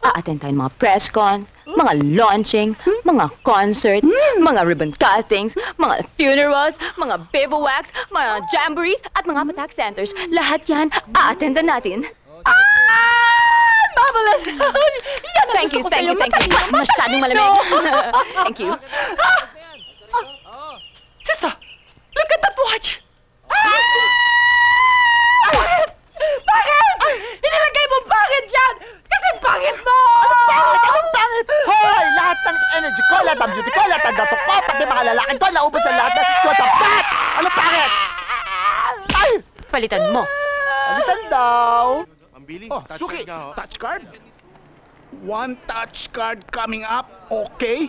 [SPEAKER 1] A-attend tayo ng mga press con, mga launching, mga concert, mga ribbon cuttings, mga funerals, mga bivouacs, mga jamborees, at mga patak centers. Lahat yan, a-attendan natin.
[SPEAKER 9] Marvelous! Yan ang
[SPEAKER 1] Thank
[SPEAKER 9] gusto
[SPEAKER 1] you,
[SPEAKER 9] ko
[SPEAKER 1] thank
[SPEAKER 9] sa'yo.
[SPEAKER 1] you, thank you. Masyadong malamig. Thank you.
[SPEAKER 9] Sister, look at that watch! Bakit? Bakit? Inilagay mo bakit yan? Kasi pangit mo!
[SPEAKER 5] Ang pangit! Hoy! Lahat ng energy ko, lahat ng beauty ko, lahat ng dato ko, pati mga lalaki ko, naubos ang lahat ng ko sa bat! Ano pangit? Ay!
[SPEAKER 1] Palitan mo.
[SPEAKER 5] Alitan daw!
[SPEAKER 6] Mambili,
[SPEAKER 3] Oh,
[SPEAKER 6] touch
[SPEAKER 3] Suki,
[SPEAKER 6] card ka, ho.
[SPEAKER 3] touch card? One touch card coming up. Okay?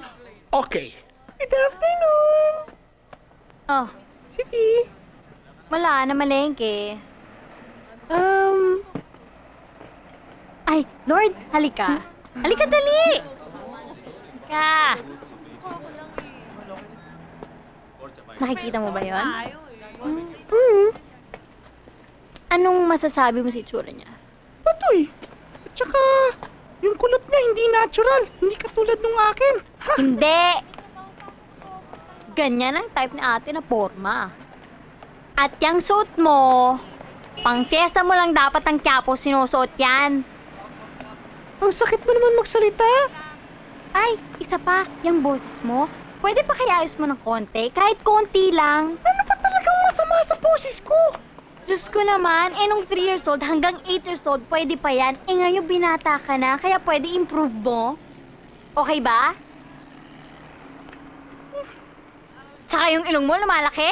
[SPEAKER 3] Okay.
[SPEAKER 5] Good afternoon!
[SPEAKER 10] Oh,
[SPEAKER 5] Sige.
[SPEAKER 10] wala na malengke. Ay, Lord, halika. Halika, dali! Halika. Nakikita mo ba yon? Anong masasabi mo sa itsura niya?
[SPEAKER 5] Patoy! At saka, yung kulot niya hindi natural. Hindi katulad nung akin. Ha?
[SPEAKER 10] Hindi! Ganyan ang type ni ate na forma. At yung suit mo, pang fiesta mo lang dapat ang Quiapo sinusuot yan.
[SPEAKER 5] Ang sakit mo naman magsalita.
[SPEAKER 10] Ay, isa pa, yung boses mo, pwede pa kaya ayos mo ng konti? Kahit konti lang.
[SPEAKER 5] Ano pa talagang masama sa boses ko?
[SPEAKER 10] Diyos ko naman, nung 3 years old hanggang 8 years old, pwede pa yan. Ngayon binata ka na, kaya pwede improve mo. Okay ba? Tsaka yung ilong mo lumalaki.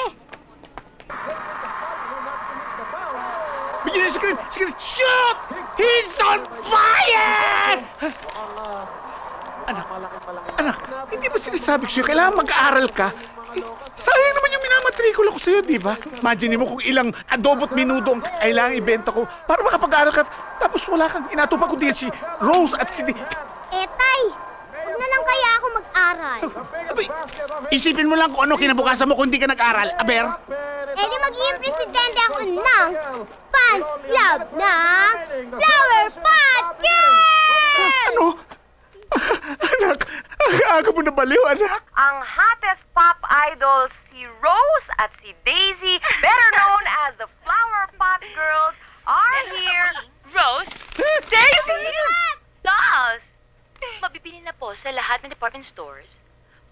[SPEAKER 3] Bigyan niyo screen! Screen! Shoot! He's on fire! Anak, hindi ba sinasabi ko sa'yo, kailangan mag-aaral ka? Eh, sayang naman yung minamatrikula ko sa'yo, di ba? Imagine mo kung ilang adobo't minuto ang kailangan ibenta ko para makapag-aaral ka. Tapos wala kang inatupag kundi si Rose at si...
[SPEAKER 10] Tay! Huwag na lang kaya ako mag-aral.
[SPEAKER 3] Abay, isipin mo lang kung ano kinabukasan mo kung hindi ka nag-aral, Aber.
[SPEAKER 10] Di magiging presidente ako ng fans club ng Flower Pot Girls!
[SPEAKER 3] Ano? Anak, aga mo na baliw, anak.
[SPEAKER 2] Ang hottest pop idols, si Rose at si Daisy, better known as the Flower Pot Girls, are here.
[SPEAKER 1] Rose? Daisy! Dolls! Mabibili na po sa lahat ng department stores,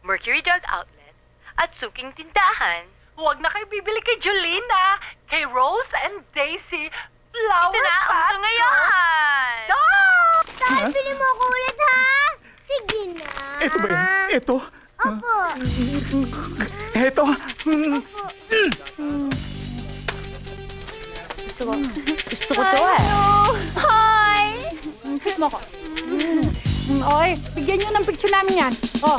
[SPEAKER 1] Mercury Drug Outlet, at suking tindahan.
[SPEAKER 11] Huwag na kayo bibili kay Jolina, kay Rose and Daisy. Flower
[SPEAKER 1] Ito na ang uso ngayon!
[SPEAKER 10] Tay, bili mo ako ulit, ha? Sige na.
[SPEAKER 3] Ito ba yan? Ito?
[SPEAKER 10] Opo.
[SPEAKER 3] Ito?
[SPEAKER 9] Gusto ko to eh.
[SPEAKER 10] Hi!
[SPEAKER 9] Kiss mo ko. Oy, bigyan nyo ng picture namin yan. Oh.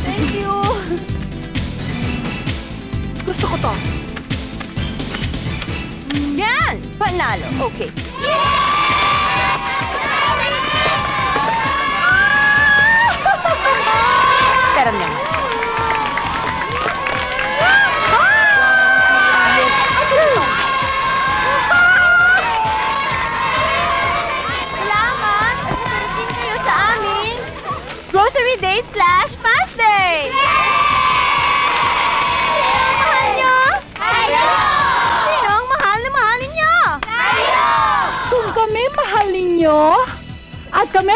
[SPEAKER 10] Thank you.
[SPEAKER 9] Gusto ko to.
[SPEAKER 1] Yan! Panalo. Okay. Pero naman.
[SPEAKER 10] Salamat. Nagparating kayo sa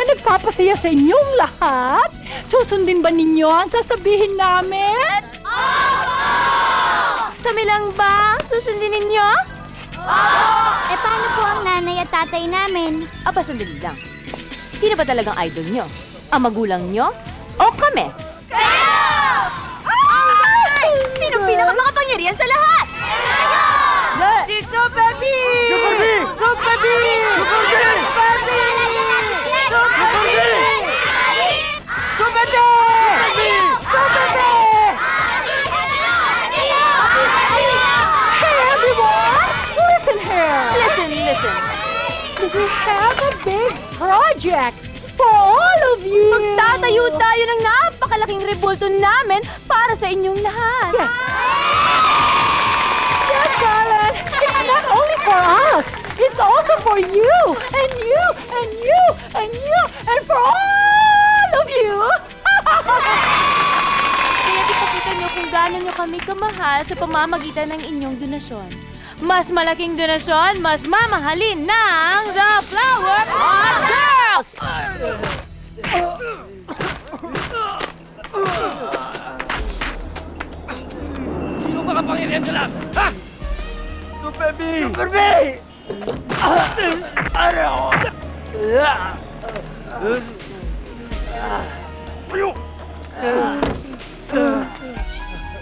[SPEAKER 9] nagpapasaya sa inyong lahat? Susundin ba ninyo ang sasabihin namin?
[SPEAKER 4] Kami lang ba? Susundin ninyo?
[SPEAKER 10] Eh, paano po ang nanay at tatay namin?
[SPEAKER 9] Aba, sandali lang. Sino ba talagang idol nyo? Ang magulang nyo? O kami?
[SPEAKER 4] Sino pinakamakapangyarihan sa lahat?
[SPEAKER 11] Si Super B! Super B! Super B! Super B! Super B! Super B! Super B! Super B!
[SPEAKER 9] Hey, everyone! Listen here!
[SPEAKER 4] Listen.
[SPEAKER 9] We have a big project for all of you!
[SPEAKER 4] Magtatayo tayo ng napakalaking rebulto namin para sa inyong lahat.
[SPEAKER 9] Yes, darling! It's not only for us! It's also for you! And you! And you! And you! And for all of you!
[SPEAKER 4] Kaya ipakita nyo kung gaano nyo kami kamahal sa pamamagitan ng inyong donasyon. Mas malaking donasyon, mas mamahalin ng The Flower Pot Girls!
[SPEAKER 8] Sino makapangyarihan sa lahat? Ha?
[SPEAKER 11] Super B! Super B!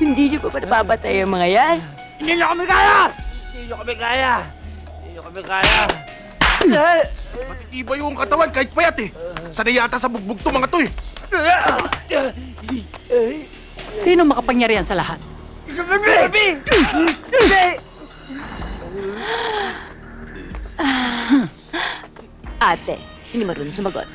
[SPEAKER 4] Hindi nyo pa ba napapatay ang mga yan?
[SPEAKER 11] Hindi nyo kami kaya! Hindi nyo kami kaya! Hindi nyo kami kaya!
[SPEAKER 6] Matitibay yung katawan kahit payat eh. Sanay yata sa bugbog to mga to eh.
[SPEAKER 9] Sino makapangyarihan sa lahat?
[SPEAKER 11] Super B! Super B! Super B!
[SPEAKER 4] Ate, hindi marunong sumagot.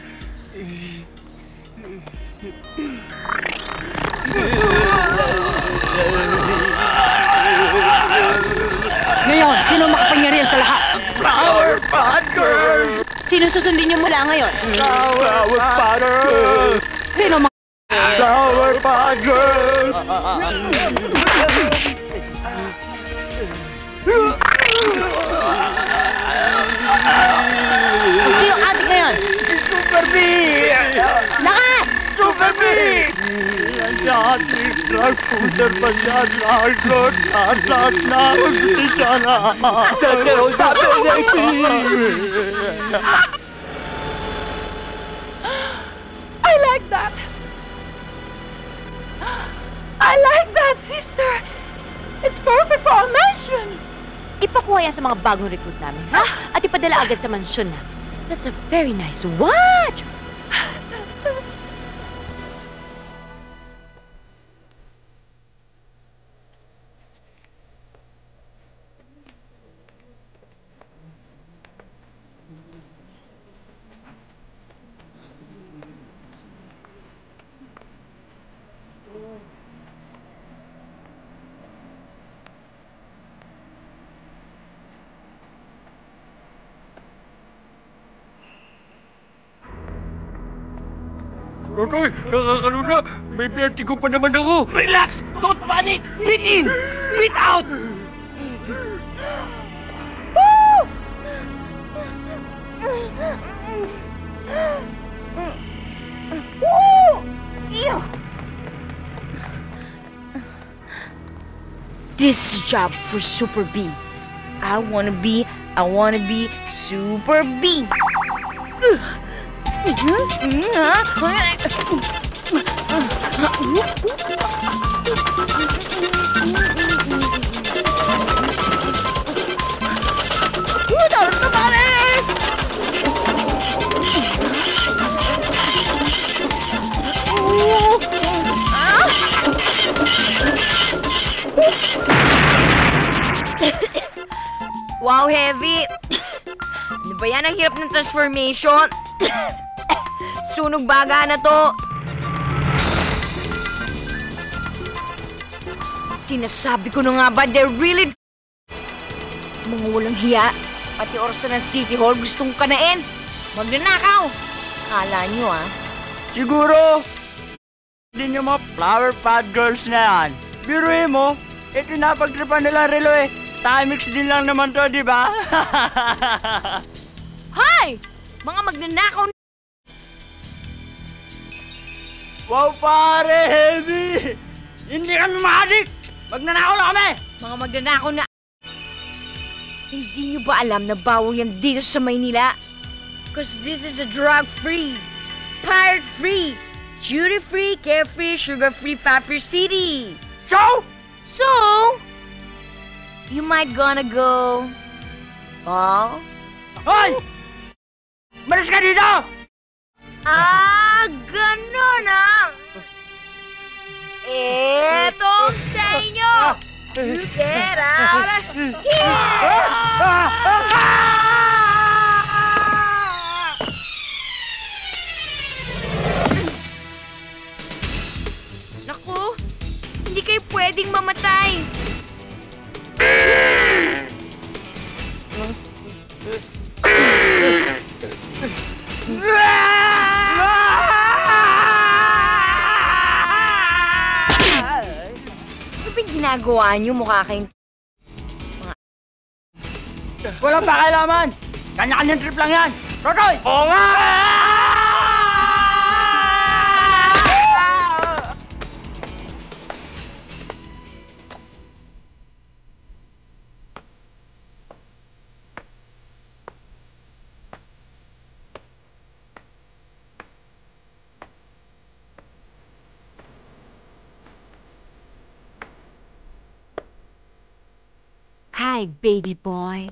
[SPEAKER 9] Ngayon, sino makapangyarihan sa lahat?
[SPEAKER 11] Flower Pot Girls!
[SPEAKER 4] Sino susundin nyo mula ngayon?
[SPEAKER 11] Flower Pot Girls!
[SPEAKER 9] Sino
[SPEAKER 11] Flower Pot Girls!
[SPEAKER 4] Sino ang ating ngayon?
[SPEAKER 11] Super B!
[SPEAKER 4] Lakas!
[SPEAKER 11] Super B! Puter pa siya, lagot, lahat na, magbuti siya na. Sa Cheryl
[SPEAKER 9] I like that! I like that, sister! It's perfect for our mansion!
[SPEAKER 4] Ipakuha yan sa mga bagong recruit namin, ha? At ipadala agad sa mansyon na. That's a very nice watch!
[SPEAKER 8] Rotoy, nakakaluna. May vertigo pa naman ako.
[SPEAKER 11] Relax! Don't panic! Breathe in! Breathe out!
[SPEAKER 1] This is a job for Super B. I wanna be Super B.
[SPEAKER 4] Wow, Heavy! Ano ba yan? Ang hirap ng transformation. Sunog baga na to. Sinasabi ko na nga ba, they're really... Mga walang hiya. Pati orsa ng City Hall gustong kanain. Magnanakaw. Kala nyo, ah.
[SPEAKER 11] Siguro, hindi nyo mga Flower Pot Girls na yan. Biruin mo, ito na pagtripan nila relo eh. Timix din lang naman to, di ba?
[SPEAKER 4] Hay! Mga magnanakaw.
[SPEAKER 12] Wow, pare, heavy! Hindi kami maadik! Magnanakaw na kami!
[SPEAKER 1] Mga magnanakaw na... Hindi nyo ba alam na bawal yan dito sa Maynila? Because this is a drug-free, pirate-free, duty-free, carefree, sugar-free, fat-free city.
[SPEAKER 12] So?
[SPEAKER 1] So, you might gonna go... Ball?
[SPEAKER 12] Hoy! Malis ka dito!
[SPEAKER 1] Ganun ah! Etong sa inyo! You get out of here! Naku! Hindi kayo pwedeng mamatay! Ano ba ginagawa niyo? Mukha kayong...
[SPEAKER 12] Walang pakialaman! Kanya-kanyang trip lang yan! Totoy! Oo nga!
[SPEAKER 1] Hi, baby boy.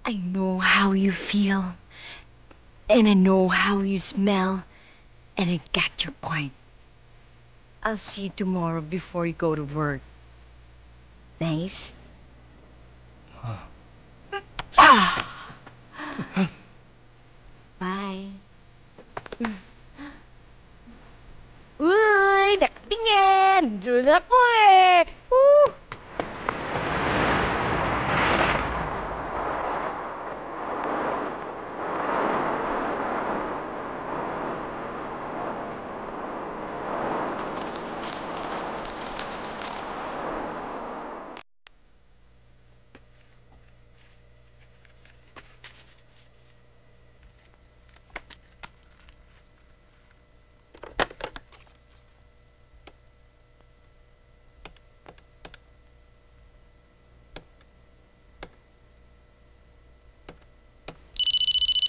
[SPEAKER 1] I know how you feel. And I know how you smell. And I got your point. I'll see you tomorrow before you go to work. Nice? Bye. Uy, nakatingin! Doon ako eh! Woo!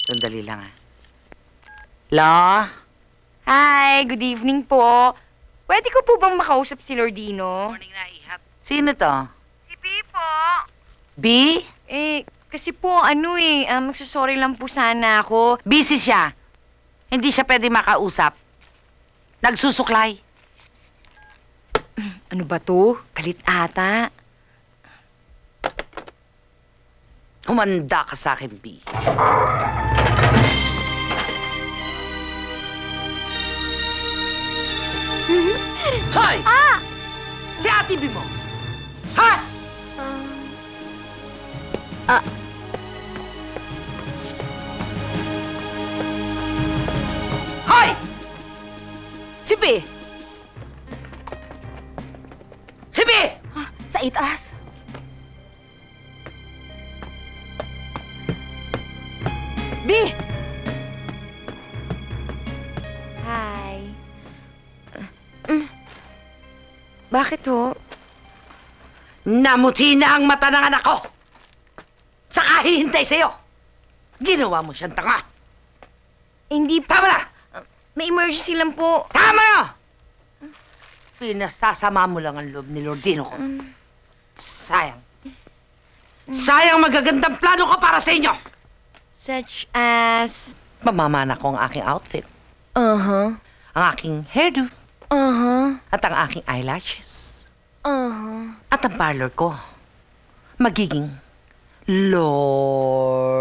[SPEAKER 2] Sandali lang, ah. Hello?
[SPEAKER 1] Hi, good evening po. Pwede ko po bang makausap si Lordino?
[SPEAKER 2] Morning na, ihat. Sino to?
[SPEAKER 1] Si B po.
[SPEAKER 2] B?
[SPEAKER 1] Kasi po, magsasorry lang po sana ako.
[SPEAKER 2] Busy siya. Hindi siya pwede makausap. Nagsusuklay.
[SPEAKER 1] Ano ba to? Galit ata.
[SPEAKER 2] Humanda ka sa akin, B. Hoy! Si Ate B mo! Ha? Hoy! Si B! Si B!
[SPEAKER 1] Sa itaas.
[SPEAKER 2] B!
[SPEAKER 1] Hi. Bakit ho?
[SPEAKER 2] Namuti na ang mata ng anak ko! Saka hihintay sa'yo! Ginawa mo siyang tanga!
[SPEAKER 1] Hindi po.
[SPEAKER 2] Tama na!
[SPEAKER 1] May emergency lang po.
[SPEAKER 2] Tama na! Pinasasama mo lang ang loob ni Lordino ko. Sayang. Sayang magagandang plano ko para sa inyo!
[SPEAKER 1] Such as...
[SPEAKER 2] Mamamana ko ang aking outfit.
[SPEAKER 1] Uh-huh.
[SPEAKER 2] Ang aking hairdo.
[SPEAKER 1] Uh-huh.
[SPEAKER 2] At ang aking eyelashes.
[SPEAKER 1] Uh-huh.
[SPEAKER 2] At ang parlor ko. Magiging Lord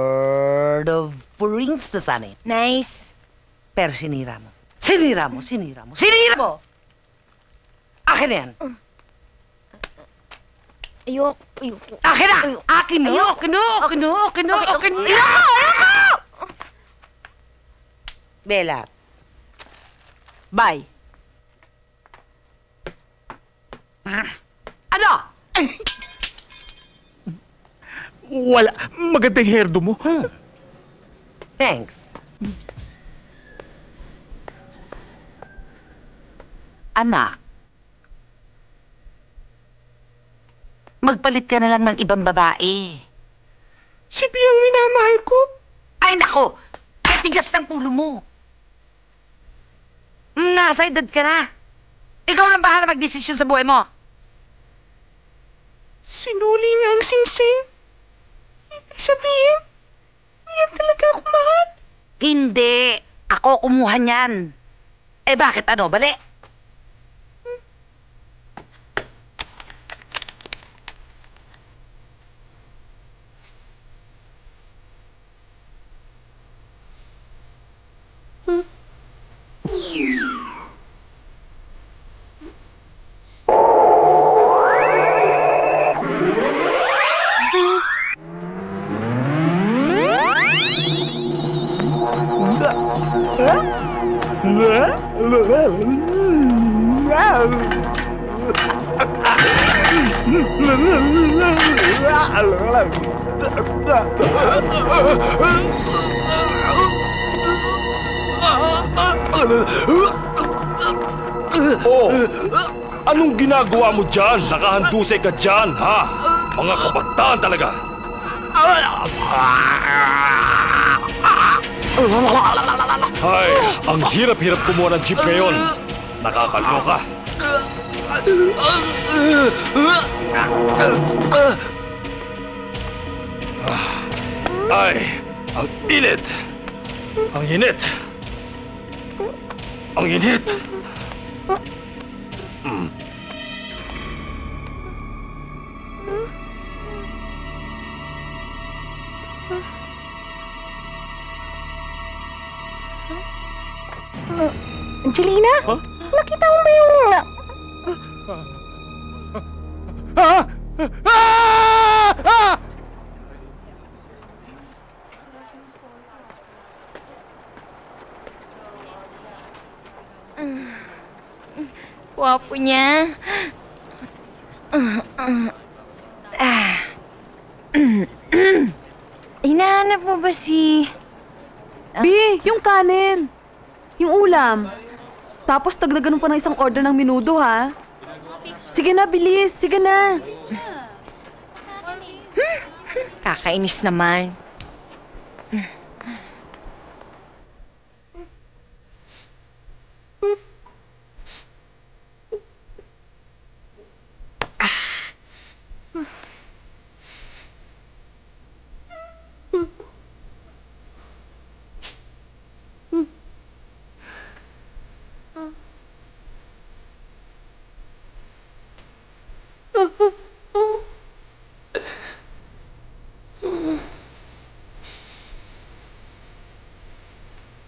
[SPEAKER 2] of Rings na sana yun.
[SPEAKER 1] Nice.
[SPEAKER 2] Pero sinira mo. Sinira mo, sinira mo, sinira mo! Akin na yan.
[SPEAKER 1] Ayoko.
[SPEAKER 2] Akin na! Akin na! Akin na! Akin na! Akin na! Akin na! Bella. Bye. Ano?
[SPEAKER 3] Wala. Maganda yung hairdo mo.
[SPEAKER 2] Thanks. Anak, magpalit ka na lang ng ibang babae.
[SPEAKER 3] Si Bea ang minamahal ko.
[SPEAKER 2] Ay, nako! Katigas ng ulo mo. Nasa edad ka na. Ikaw lang bahala magdesisyon sa buhay mo.
[SPEAKER 5] Sinuli niya ang singsing. Ibig sabihin, yan talaga ako mahal.
[SPEAKER 2] Hindi. Ako kumuha niyan. Eh bakit ano, bali?
[SPEAKER 6] Oh, anong ginagawa mo dyan? Nakahandusay ka dyan, ha? Mga kabataan talaga. Hay, ang hirap-hirap kumuha ng jeep ngayon. Nakakaloka. Ay, ang init. Ang init. Ang init.
[SPEAKER 5] Angelina?
[SPEAKER 6] Huh?
[SPEAKER 5] Nakita mo ba yung...
[SPEAKER 1] Wapo niya. Hinahanap mo ba si...
[SPEAKER 9] B, yung kanin. Yung ulam. Tapos dagdagan mo pa ng isang order ng menudo, ha? Sige na, bilis. Sige na.
[SPEAKER 1] Kakainis naman.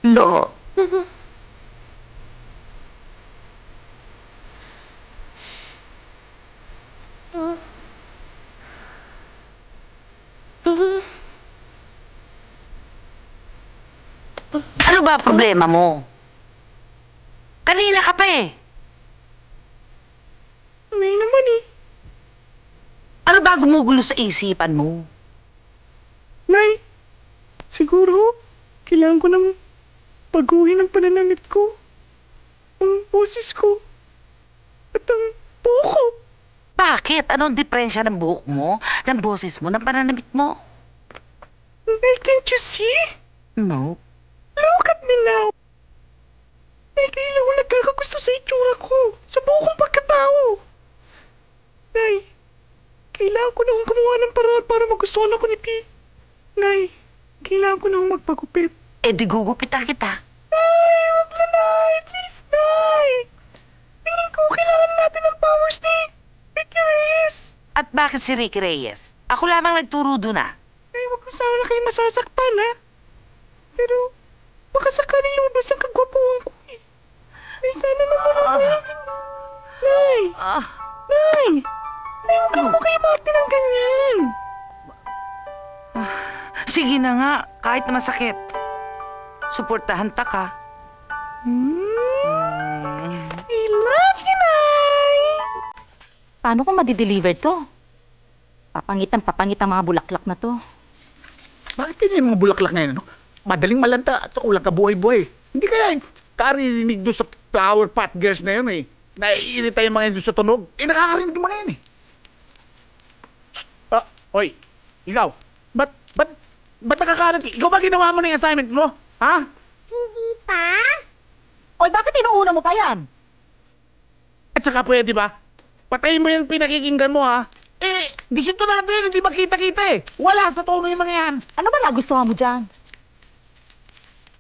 [SPEAKER 2] No. Ano ba problema mo? Kanina ka pa eh.
[SPEAKER 5] May naman eh.
[SPEAKER 2] Ano ba gumugulo sa isipan mo?
[SPEAKER 5] Nay, siguro, kailangan ko ng baguhin ang pananamit ko, ang boses ko, at ang buhok ko.
[SPEAKER 2] Bakit? Anong diferensya ng buhok mo, ng boses mo, ng pananamit mo?
[SPEAKER 5] Nay, can't you see?
[SPEAKER 2] No.
[SPEAKER 5] Look at me now. Nay, kailan ko nagkakagusto sa itsura ko, sa buhok kong pagkatao. Nay, kailangan ko na akong gumawa ng paraan para magustuhan ako ni P. Nay, kailangan ko na akong magpagupit.
[SPEAKER 2] Eh di gugupitan kita.
[SPEAKER 5] Nay, wag na, Nay. Please, Nay. Tingin ko, kailangan natin ng powers ni Ricky Reyes.
[SPEAKER 2] At bakit si Ricky Reyes? Ako lamang nagturo doon ah.
[SPEAKER 5] Nay, wag ko sana kayo masasaktan, ha? Pero, baka sakaling lumabas ang kagwapuhan ko, eh. Nay, sana naman ako. Nay! Nay! Nay, wag mo kayo Martin ng ganyan.
[SPEAKER 2] Sige na nga, kahit na masakit. Suportahan ta ka.
[SPEAKER 5] I love you, Nay!
[SPEAKER 4] Paano ko madideliver to? Papangitang mga bulaklak na to.
[SPEAKER 3] Bakit ganyan yung mga bulaklak ngayon, ano? Madaling malanta at kulang ka buhay-buhay. Hindi kaya yung karirinig doon sa flower pot girls na yun, eh. naiirita yung mga yun sa tunog. Nakakarinig yung mga yan eh. Hoy, ikaw, ba't nakakarinig? Ikaw ba ginawa mo na yung assignment mo? Ha?
[SPEAKER 10] Hindi pa?
[SPEAKER 5] Oy, bakit inuuna mo pa yan?
[SPEAKER 3] At saka pwede ba? Patayin mo yung pinakikinggan mo ha? Disyento natin, hindi makita-kita eh. Wala sa tono yung mga yan.
[SPEAKER 5] Ano ba nagustuhan mo dyan?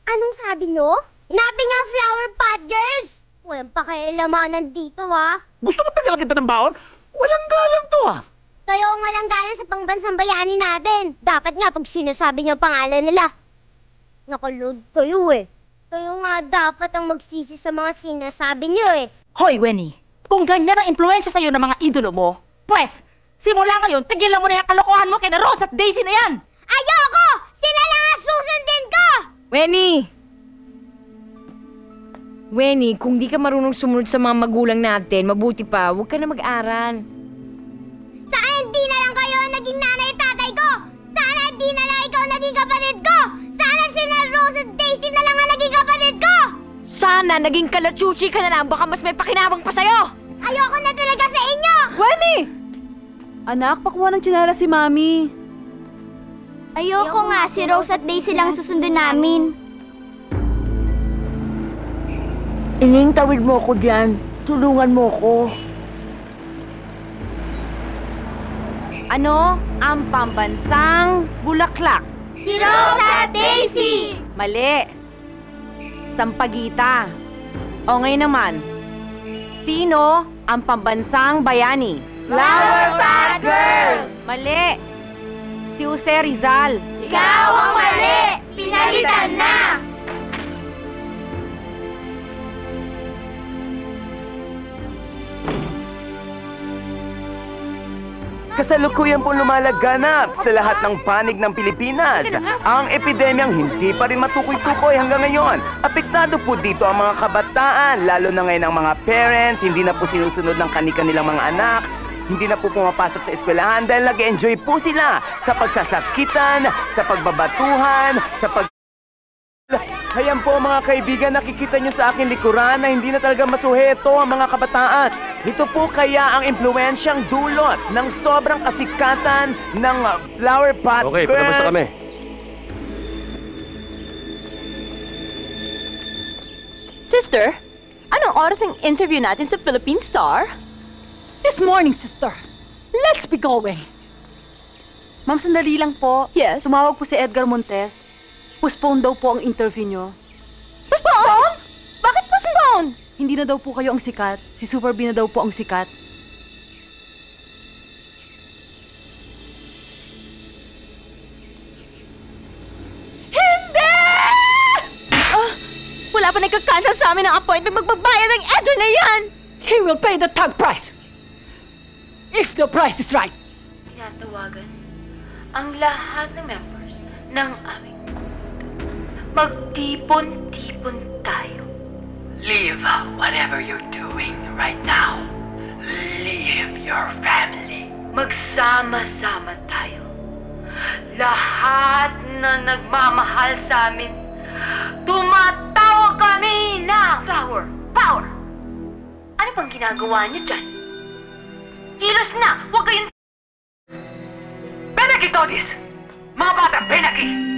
[SPEAKER 10] Anong sabi nyo? Hanapin nga Flower Pot Girls! Walang pakialamanan dito, ha?
[SPEAKER 3] Gusto mo tagala kita ng baon? Walang galang to ha?
[SPEAKER 10] Kayo ang walang galang sa pangbansang bayani natin. Dapat nga pag sinasabi niyo ang pangalan nila. Nakaload kayo eh. Kayo nga dapat ang magsisi sa mga sinasabi niyo eh.
[SPEAKER 5] Hoy, Winnie, kung ganyan ang impluensya sa'yo ng mga idolo mo, pwes, simula ngayon, tigilan mo na yung kalokohan mo kina Rose at Daisy na yan!
[SPEAKER 10] Ayoko! Sila lang ang susundin ko!
[SPEAKER 1] Weni, kung di ka marunong sumunod sa mga magulang natin, mabuti pa, huwag ka na mag-aral.
[SPEAKER 10] Sana hindi na lang kayo ang naging nanay at tatay ko! Sana hindi na lang ikaw naging kapatid ko! Sana sila Rose at Daisy na lang ang naging kapatid ko!
[SPEAKER 1] Sana naging kalachuchi ka na lang, baka mas may pakinabang pa sa'yo!
[SPEAKER 10] Ayoko na talaga sa inyo!
[SPEAKER 4] Weni! Anak, pakuha ng tsinela si Mami.
[SPEAKER 10] Ayoko nga, si Rose at Daisy lang susundin namin.
[SPEAKER 5] Ining, tawid mo ko dyan. Tulungan mo ko.
[SPEAKER 2] Ano ang pambansang bulaklak?
[SPEAKER 10] Si Rose at Daisy!
[SPEAKER 2] Mali. Sampaguita. O ngayon naman, sino ang pambansang bayani?
[SPEAKER 10] Flower Pot Girls!
[SPEAKER 2] Mali. Si Jose Rizal.
[SPEAKER 10] Ikaw ang mali! Pinalitan na!
[SPEAKER 13] Kasalukuyan pong lumalaganap sa lahat ng panig ng Pilipinas. Ang epidemyang hindi pa rin matukoy-tukoy hanggang ngayon. Apektado po dito ang mga kabataan, lalo na ngayon ang mga parents, hindi na po sinusunod ng kani-kanilang mga anak, hindi na po pumapasok sa eskwelahan dahil nag-enjoy po sila sa pagsasakitan, sa pagbabatuhan, sa pag... Hayan po mga kaibigan, nakikita nyo sa aking likuran na hindi na talaga masuheto ang mga kabataan. Ito po kaya ang impluensyang dulot ng sobrang kasikatan ng Flower Pot
[SPEAKER 7] Okay,
[SPEAKER 13] Girls.
[SPEAKER 7] palabas na kami.
[SPEAKER 9] Sister, anong oras ang interview natin sa Philippine Star?
[SPEAKER 5] This morning, sister. Let's be going.
[SPEAKER 4] Ma'am, sandali lang po.
[SPEAKER 9] Yes?
[SPEAKER 4] Tumawag po si Edgar Montes. Postpone daw po ang interview nyo.
[SPEAKER 9] Postpone? Bakit postpone?
[SPEAKER 4] Hindi na daw po kayo ang sikat. Si Super B na daw po ang sikat.
[SPEAKER 9] Hindi! Wala pa nagka-cancel sa amin ng appointment. Magbabayad ang Edgar na yan!
[SPEAKER 5] He will pay the tag price. If the price is right.
[SPEAKER 9] Tinatawagan ang lahat ng members ng aming magtipon-tipon tayo.
[SPEAKER 14] Leave whatever you're doing right now. Leave your family.
[SPEAKER 9] Magsama-sama tayo. Lahat na nagmamahal sa amin, tumatawag kami na Flower Power. Ano pang ginagawa niyo dyan? Kilos na! Huwag kayong...
[SPEAKER 14] Benaki, Todis! Mga bata, Benaki!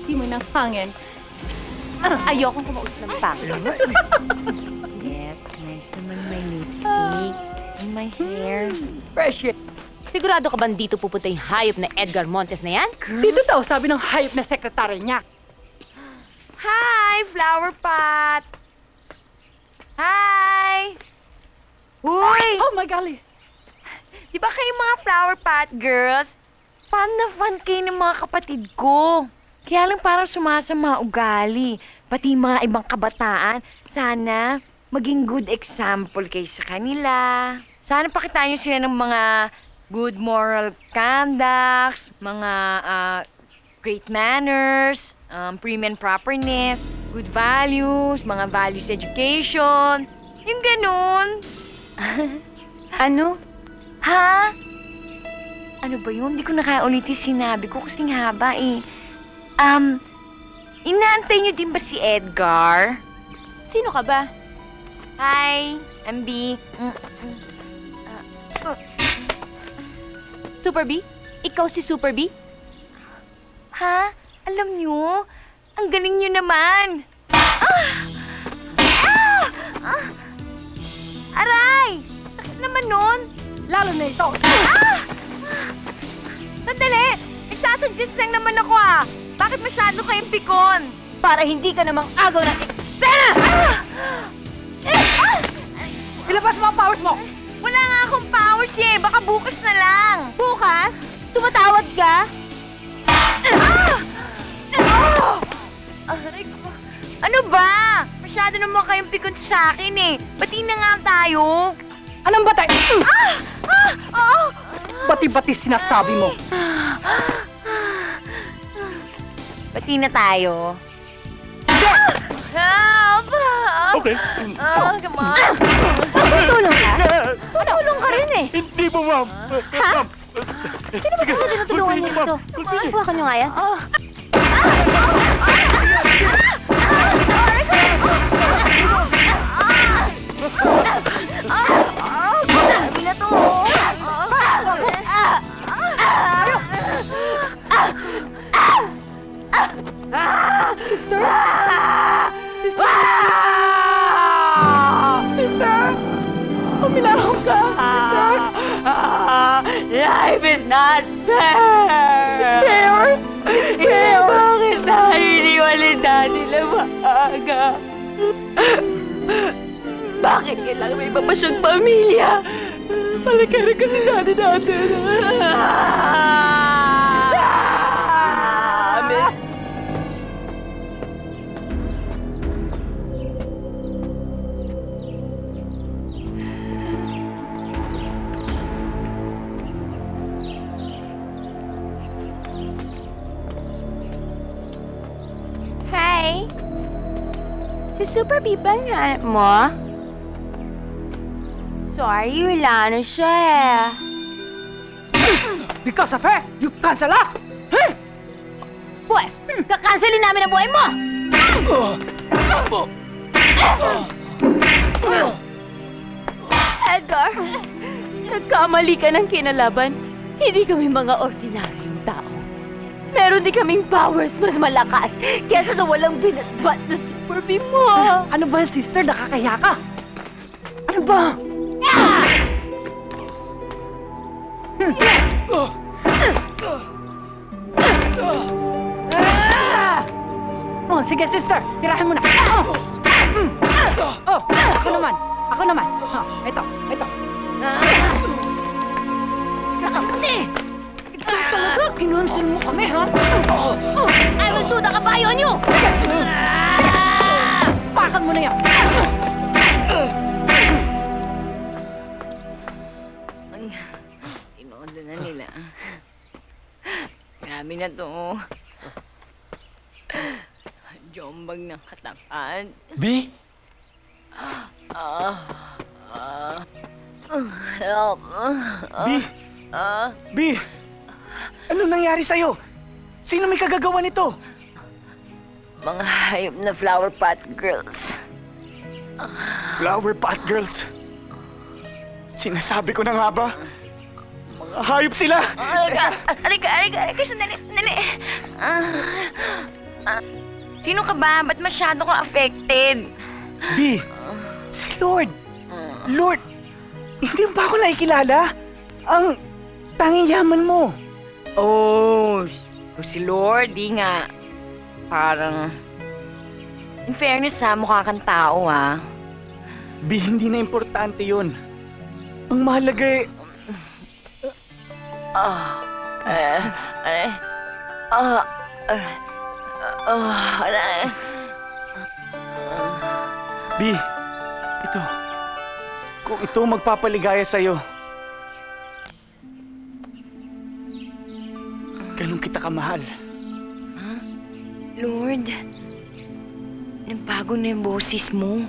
[SPEAKER 4] Hindi mo ng hangin. Ayokong kumausap ng Pablo.
[SPEAKER 1] Yes, nice naman my lipstick and my hair.
[SPEAKER 5] Precious.
[SPEAKER 9] Sigurado ka ba dito pupunta yung hayop na Edgar Montes na yan?
[SPEAKER 5] Dito daw, sabi ng hayop na sekretary niya.
[SPEAKER 9] Hi, Flower Pot! Hi! Uy!
[SPEAKER 5] Oh my golly!
[SPEAKER 1] Di ba kayo mga Flower Pot Girls? Fan na fan kayo ng mga kapatid ko. Kaya lang parang sumasama ugali. Pati mga ibang kabataan. Sana maging good example kayo sa kanila. Sana pakitaan nyo sila ng mga good moral conducts, mga great manners, prim and properness, good values, mga values education. Yung ganun.
[SPEAKER 4] Ano?
[SPEAKER 1] Ha? Ano ba yun? Hindi ko nakaulitin sinabi ko kasing haba eh. Inaantay niyo din ba si Edgar?
[SPEAKER 4] Sino ka ba?
[SPEAKER 1] Hi, I'm B.
[SPEAKER 4] Super B? Ikaw si Super B?
[SPEAKER 1] Ha? Alam niyo? Ang galing niyo naman. Aray! Sakit naman nun.
[SPEAKER 4] Lalo na ito.
[SPEAKER 1] Sandali! Nagsasuggest lang naman ako ah. Bakit masyado kayong pikon?
[SPEAKER 4] Para hindi ka namang agaw ng eksena! Ilabas mo ang powers mo!
[SPEAKER 1] Wala nga akong powers eh. Baka bukas na lang.
[SPEAKER 4] Bukas? Tumatawad ka?
[SPEAKER 1] Aray ko. Ano ba? Masyado naman kayong pikon sa akin eh. Bati na nga tayo.
[SPEAKER 4] Anong batay? Bati-bati sinasabi mo.
[SPEAKER 1] Bati na tayo.
[SPEAKER 4] Help!
[SPEAKER 6] Okay.
[SPEAKER 1] Come on.
[SPEAKER 4] Tulong ka? Tulong ka rin eh.
[SPEAKER 6] Hindi mo, ma'am.
[SPEAKER 4] Ha? Sino ba kasi tinutulungan niyo dito? Hawakan niyo nga yan.
[SPEAKER 1] Sabi na to.
[SPEAKER 4] Sister? Sister? Umilarong ka, sister?
[SPEAKER 9] Life is not fair!
[SPEAKER 4] It's fair? It's fair!
[SPEAKER 9] Bakit nahihiliwalin natin na maaga? Bakit kailangan may babasyang pamilya? Palikarin ko si daddy natin.
[SPEAKER 1] Hi. Si Super B ba ang hanap mo? Sorry, wala na siya eh.
[SPEAKER 4] Because of her, you cancel us!
[SPEAKER 1] Pues, kakanselin namin ang buhay mo!
[SPEAKER 4] Edgar, nagkamali ka ng kinalaban. Hindi kami mga ordinaryong tao. Meron din kaming powers mas malakas kesa sa walang binatbat na Super B mo. Ano ba, sister? Nakakaya ka? Ano ba? Oh, sige, sister. Tirahin mo na. Ako naman. Ako naman. Ito.
[SPEAKER 1] Kasi! Ikaw talaga, kinonsil mo kami, ha? I will do the kabayo on you!
[SPEAKER 4] Pakan mo na yan!
[SPEAKER 1] Tinodo na nila. Grabe na to. Jombag ng katangkad.
[SPEAKER 5] B?
[SPEAKER 1] Help.
[SPEAKER 5] B? B? Anong nangyari sa'yo? Sino may kagagawa nito?
[SPEAKER 1] Mga hayop na flower pot girls.
[SPEAKER 5] Flower pot girls? Sinasabi ko na nga ba? Mga hayop sila!
[SPEAKER 1] Arika, sandali. Sino ka ba? Ba't masyado ka affected?
[SPEAKER 5] B, si Lord. Lord, hindi mo ba ako nakikilala? Ang tanging yaman mo.
[SPEAKER 1] Oh, si Lord, di nga. Parang, in fairness ha, mukha kang tao ha.
[SPEAKER 5] B, hindi na importante yun. Ang mahalaga B, ito. Kung ito magpapaligaya sa'yo, ganun kita kamahal.
[SPEAKER 1] Lord, nagbago na yung boses mo.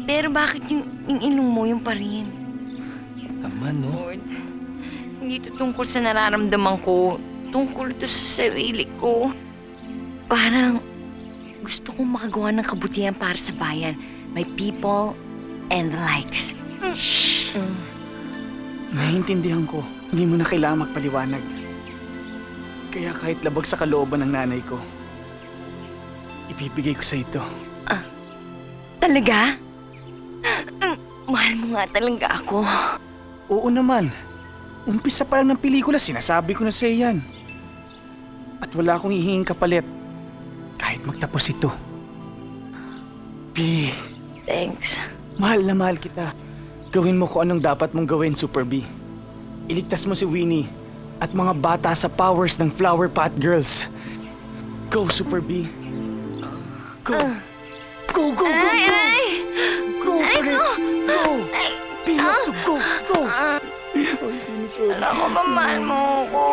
[SPEAKER 1] Pero bakit yung ilong mo yung pa rin?
[SPEAKER 6] Naman, no?
[SPEAKER 1] Lord, hindi to tungkol sa nararamdaman ko. Tungkol to sa sarili ko. Parang gusto kong makagawa ng kabutihan para sa bayan. My people and the likes.
[SPEAKER 5] Naiintindihan ko. Hindi mo na kailangan magpaliwanag. Kaya kahit labag sa kalooban ng nanay ko, ibibigay ko sa ito.
[SPEAKER 1] Talaga? Mahal mo nga talaga ako.
[SPEAKER 5] Oo naman. Umpisa pa lang ng pelikula, sinasabi ko na sa'yo yan. At wala akong hihinging kapalit. Kahit magtapos ito. B.
[SPEAKER 1] Thanks.
[SPEAKER 5] Mahal na mahal kita. Gawin mo kung anong dapat mong gawin, Super B. Iligtas mo si Winnie at mga bata sa powers ng Flower Pot Girls. Go, Super B. Go. Go, go, go, go. Go, go. B, you have to go, go.
[SPEAKER 1] Alam ko, mamahal mo ako.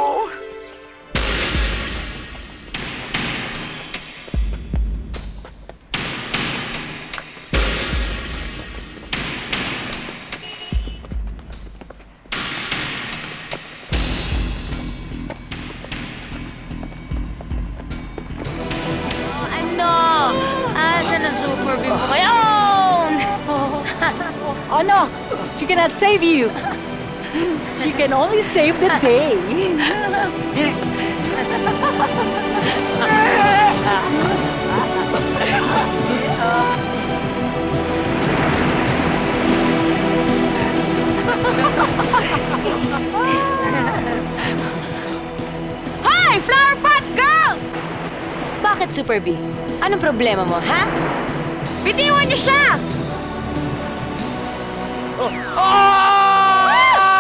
[SPEAKER 4] Oh no, she cannot save you. She can only save the day.
[SPEAKER 9] Hi, Flower Pot Girls! Bakit, Super B? Anong problema mo, ha? Bitiwan niyo siya!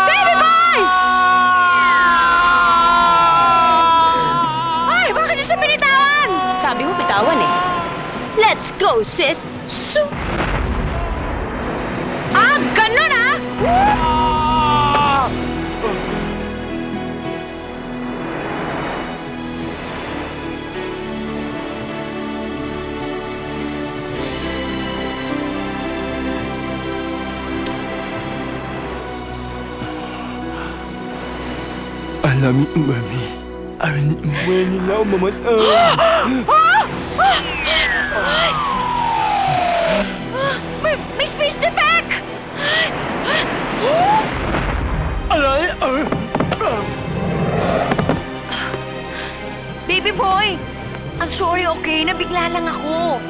[SPEAKER 9] Baby boy! Ay, bakit niyo siya pinitawan? Sabi mo, pitawan eh. Let's go, sis! Ganun ah!
[SPEAKER 6] Alam mo, Mami. Arin umani na ako mamatay.
[SPEAKER 9] May space defect!
[SPEAKER 6] Alay!
[SPEAKER 1] Baby boy! I'm sorry, okay? Nabigla lang ako.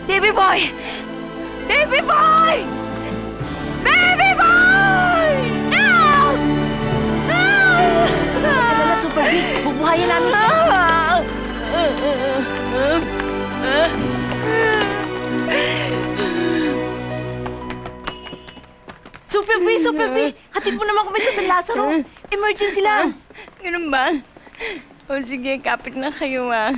[SPEAKER 1] Baby boy! Baby boy! Baby boy! Help! Help!
[SPEAKER 9] Wala, Super B. Bubuhayin namin siya.
[SPEAKER 11] Super B! Hatid mo naman kami sa San Lazaro. Emergency lang.
[SPEAKER 1] Ganun ba? O sige, kapit na kayo ah.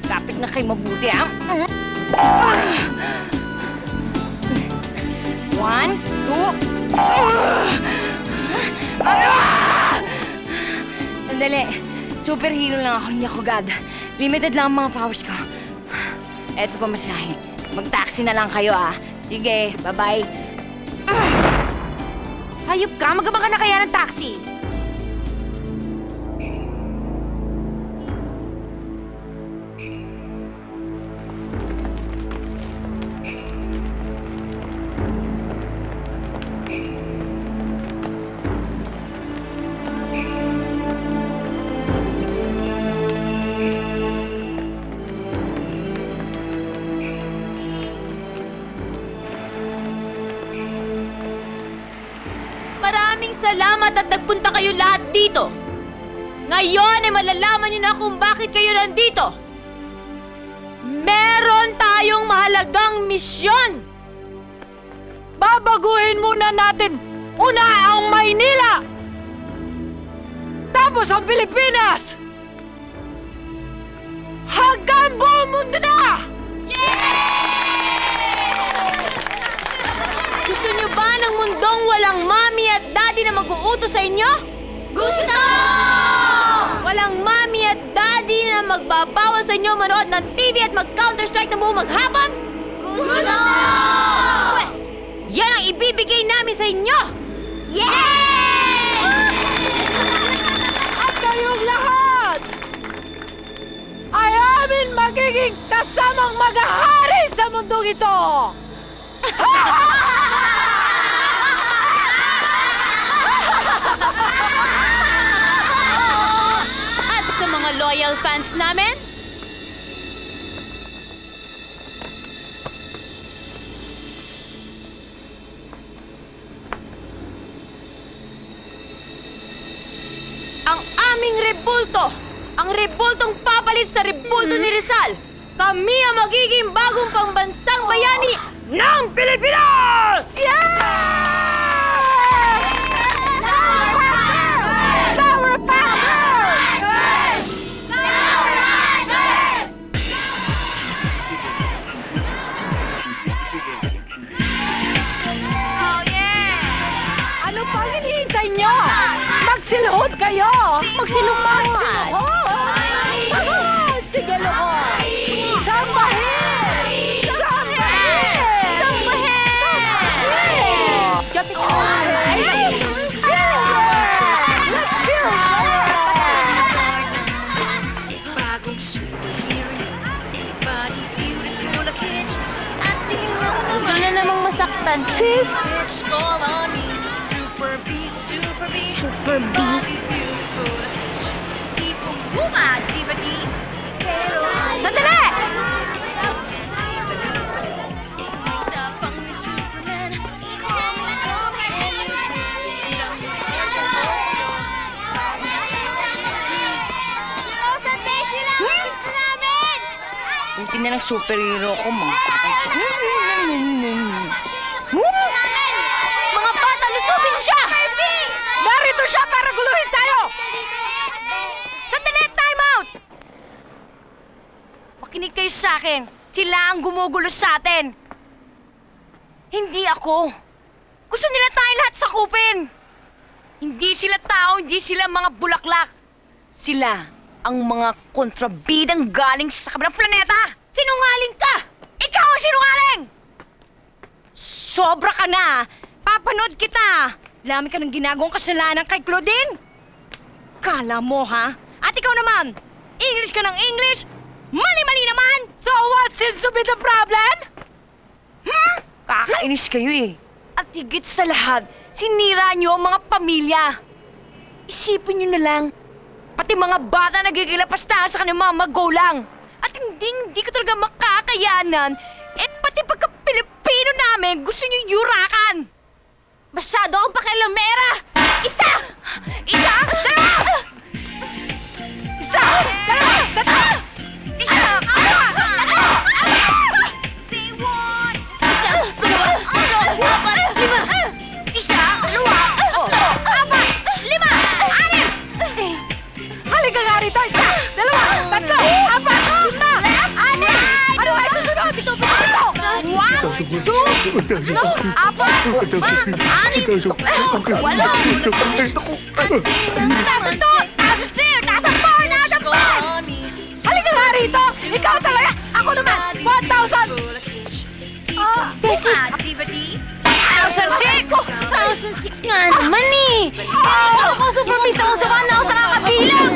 [SPEAKER 1] Kapit na kayo mabuti ah. 1, 2... Sandali. Superhero lang ako, hindi ako God. Limited lang ang mga powers ko. Eto pa masahe. Mag-taxi na lang kayo ah. Sige, bye-bye.
[SPEAKER 9] Hayop ka, magabang ka na kaya ng taxi. Salamat at nagpunta kayo lahat dito. Ngayon ay malalaman niyo na kung bakit kayo nandito. Meron tayong mahalagang misyon. Babaguhin muna natin una ang Maynila. Tapos ang Pilipinas. Hanggang buong mundo na!
[SPEAKER 4] na mag-uutos sa inyo?
[SPEAKER 10] Gusto!
[SPEAKER 4] Walang mami at daddy na magbabawal sa inyo manood ng TV at mag-Counter-Strike na buong maghapon?
[SPEAKER 10] Gusto!
[SPEAKER 4] Pwes, yan ang ibibigay namin sa inyo!
[SPEAKER 10] Yes!
[SPEAKER 4] At kayong lahat ay amin magiging kasamang maghahari sa mundong ito! At sa mga loyal fans namin, ang aming rebulto, ang rebultong papalit sa rebulto ni Rizal, kami ang magiging bagong pambansang bayani ng Pilipinas! Flower power! Oh yeah! Ano pa hinihintay nyo? Magsiluhod kayo! Magsiluhod! Sige, luhod! Sambahin! Sambahin! Sambahin! Japit ko! Gusto na namang masaktan, sis! Super B! Sandali! Buti na ng superhero ko, mga mga bata, lusubin siya! Narito siya para guluhin tayo! Sandali, time out! Makinig kayo sa akin. Sila ang gumugulo sa atin. Hindi ako. Gusto nila tayo lahat sakupin. Hindi sila tao, hindi sila mga bulaklak. Sila ang mga kontrabidang galing sa kabilang planeta. Sinungaling ka! Ikaw ang sinungaling! Sobra ka na! Papanood kita! Lami ka ng ginagawang kasalanan kay Claudine! Kala mo, ha? At ikaw naman! English ka ng English! Mali-mali naman! So what seems to be the problem? Kakainis kayo eh. At higit sa lahat, sinira niyo ang mga pamilya. Isipin niyo na lang, pati mga bata nagigilapastahan sa kanilang mga magulang. At hindi ko talaga makakayanan, eh pati pagka-Pilipino namin gusto niyo yurakan. Masyado akong pakialamera! Isa! Isa! Dalawa! Isa! Dalawa! Tatlo! Isa! Dalawa! Isa! Dalawa! Apat! Lima! Isa! Dalawa! Apat! Lima! Anim! Halika nga rito! Isa! Dalawa! Tatlo! Apat! Lima! Anim! Ano ba susunod? Ito! One! Two! No! Apat! Anim! Walo! Nasa 2! Nasa 3! Nasa 4! Nasa 5! Halika nga rito! Ikaw talaga! Ako naman! 1,000! Desi! 1,006! 1,006 nga naman eh! Ako super bisa ko sa na ako sa kakabilang!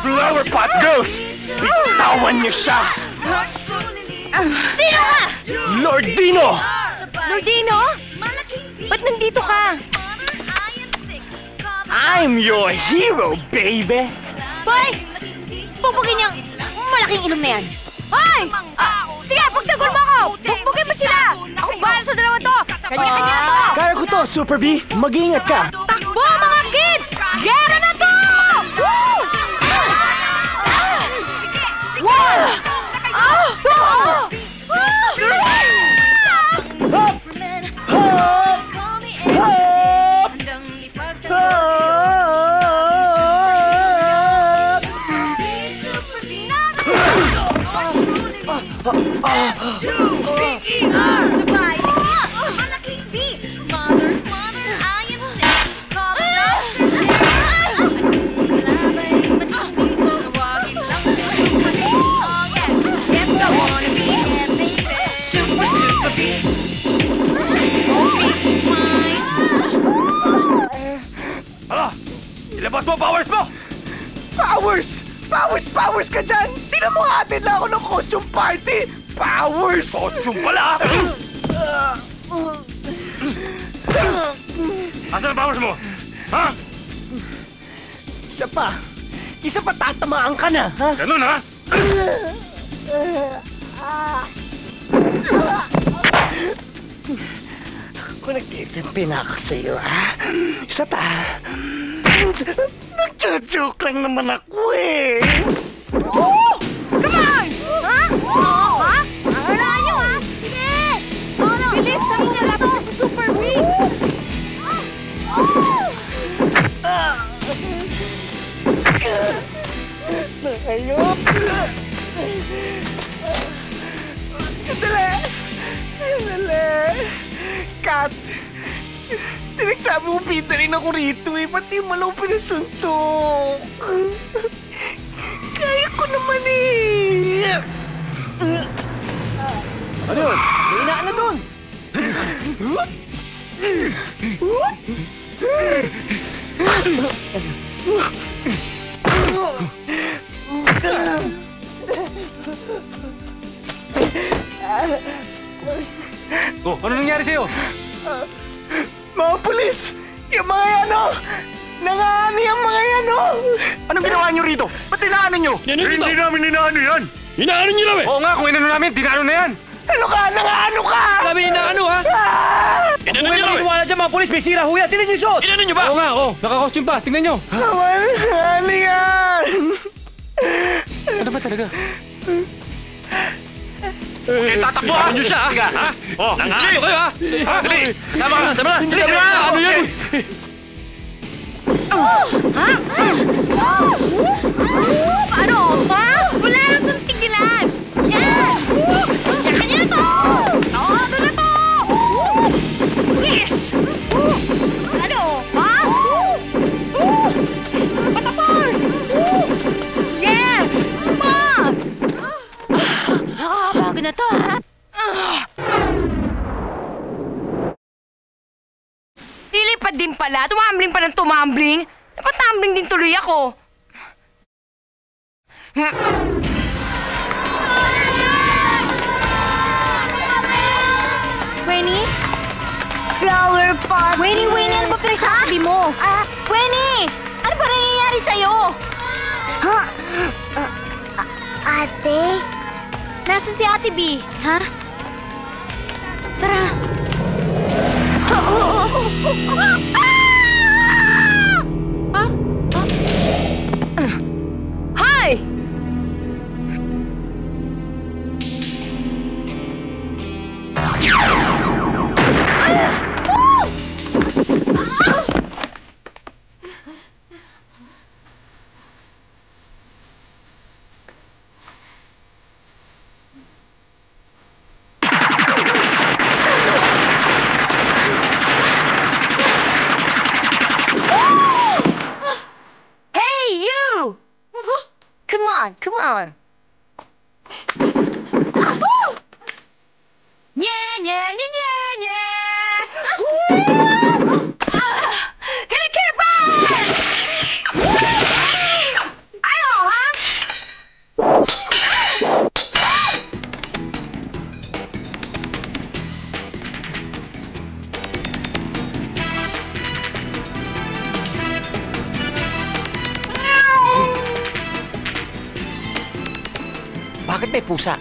[SPEAKER 6] Flower Pot Girls! Bitawan niyo siya!
[SPEAKER 4] Sino ka?
[SPEAKER 6] Lord Dino!
[SPEAKER 4] Lord Dino? Ba't nandito ka?
[SPEAKER 6] I'm your hero, baby!
[SPEAKER 4] Boys! Pupugin niyang malaking ilong na yan! Hoy! Sige, pagtagol mo ako! Pupugin mo sila! Ako bahala sa dalawa to! Kanya-kanya na to!
[SPEAKER 5] Kaya ko to, Super B. Mag-iingat ka.
[SPEAKER 4] Takbo, mga kids! Gera na to! Woo!
[SPEAKER 15] U-P-E-R! Sabay! Malaking B! Mother, I am sick. Call the oh yeah, yes I wanna be that baby. Super, super B.
[SPEAKER 6] Ilabas mo, powers mo!
[SPEAKER 5] Powers ka dyan! Tingnan mo, atin lang ako ng costume party! Powers!
[SPEAKER 6] Costume pala! Asan ang powers mo? Ha?
[SPEAKER 5] Isa pa tatamaan ka na, ha?
[SPEAKER 6] Ganun, ha?
[SPEAKER 5] Kung nagtitimpi na ako sa'yo, ha? Isa pa. Nagjo-joke lang naman ako, eh.
[SPEAKER 15] Oh! Come on! Ha? Oo, ha? Wala nyo, ha? Sige! Bilis! Sabi niya lang ako si Super B!
[SPEAKER 5] Ayok! Dali! Kat! Tinagsabi mo pinta rin ako rito eh. Pati yung malaw pinasuntok. Kaya ko naman eh.
[SPEAKER 12] Ano yun? May inaan na doon.
[SPEAKER 6] Oh, ano nangyari sa'yo?
[SPEAKER 5] Mga pulis! Yung mga yan, oh! Nangaani ang mga yan, oh!
[SPEAKER 3] Anong ginawa nyo rito? Ba't inaano nyo?
[SPEAKER 6] Hindi namin inaano yan!
[SPEAKER 7] Inaano nyo namin?
[SPEAKER 6] Oo nga, kung inano namin, dinano na yan!
[SPEAKER 5] Ano ka? Nangaano ka?
[SPEAKER 7] Kami inaano, ha?
[SPEAKER 12] Inano nyo namin? Wala dyan mga pulis, may sira huya. Tingnan nyo yung suot!
[SPEAKER 7] Inano nyo ba?
[SPEAKER 6] Oo nga, naka-costume pa, tingnan nyo!
[SPEAKER 5] Ano yan?
[SPEAKER 6] Ano ba talaga?
[SPEAKER 7] Okay, tatakbo ha! Nyo siya, ha?
[SPEAKER 6] Oh,
[SPEAKER 7] nangaano kayo, ha?
[SPEAKER 6] Dali!
[SPEAKER 7] Sama ka! Dali! Ano yan?
[SPEAKER 15] Ano? Ha? Wala lang itong tigilan! Yan! Yan niya to! Todo na to! Yes! Ano? Ha? Patapos! Yeah! Ma! Bago na to, ha?
[SPEAKER 1] Lilipad din pala. Tumambling pa ng tumambling. Napatambling din tuloy ako.
[SPEAKER 10] Winnie? Flower pot. Winnie, ano ba pinasabi mo? Winnie! Ano ba nangyayari sa'yo? Ha? Ate? Nasaan si Ate B? Ha? Tara.
[SPEAKER 1] Hi!
[SPEAKER 10] Come on.
[SPEAKER 15] Yeah, yeah, yeah, yeah, yeah! Kinikipan! Ayaw, ha?
[SPEAKER 12] Bakit may pusa?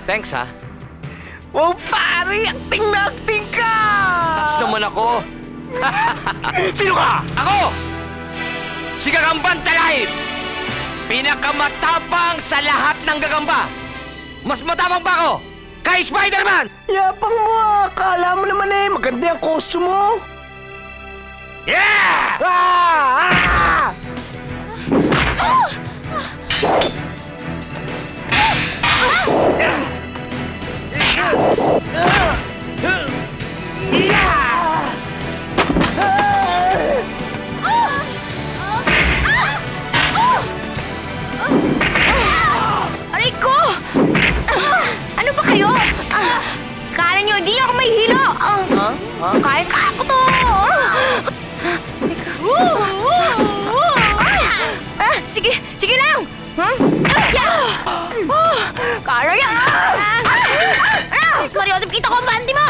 [SPEAKER 2] Thanks, ha?
[SPEAKER 5] Wow, pare! Acting na acting ka!
[SPEAKER 2] Touch naman ako.
[SPEAKER 5] Sino ka?
[SPEAKER 2] Ako! Si Gagamban Talay! Pinakamatapang sa lahat ng gagamba!
[SPEAKER 14] Mas matapang pa ako! Kay Spider-Man!
[SPEAKER 5] Yapang mo ah! Akala mo naman eh, maganda yung costume mo!
[SPEAKER 14] Yeah!
[SPEAKER 15] Aray ko! Ano ba kayo? Kala nyo, hindi ako may hilo! Kaya ko to! Sige, sige lang! Kala yan! Mariotip, kita ko ang bandi mo!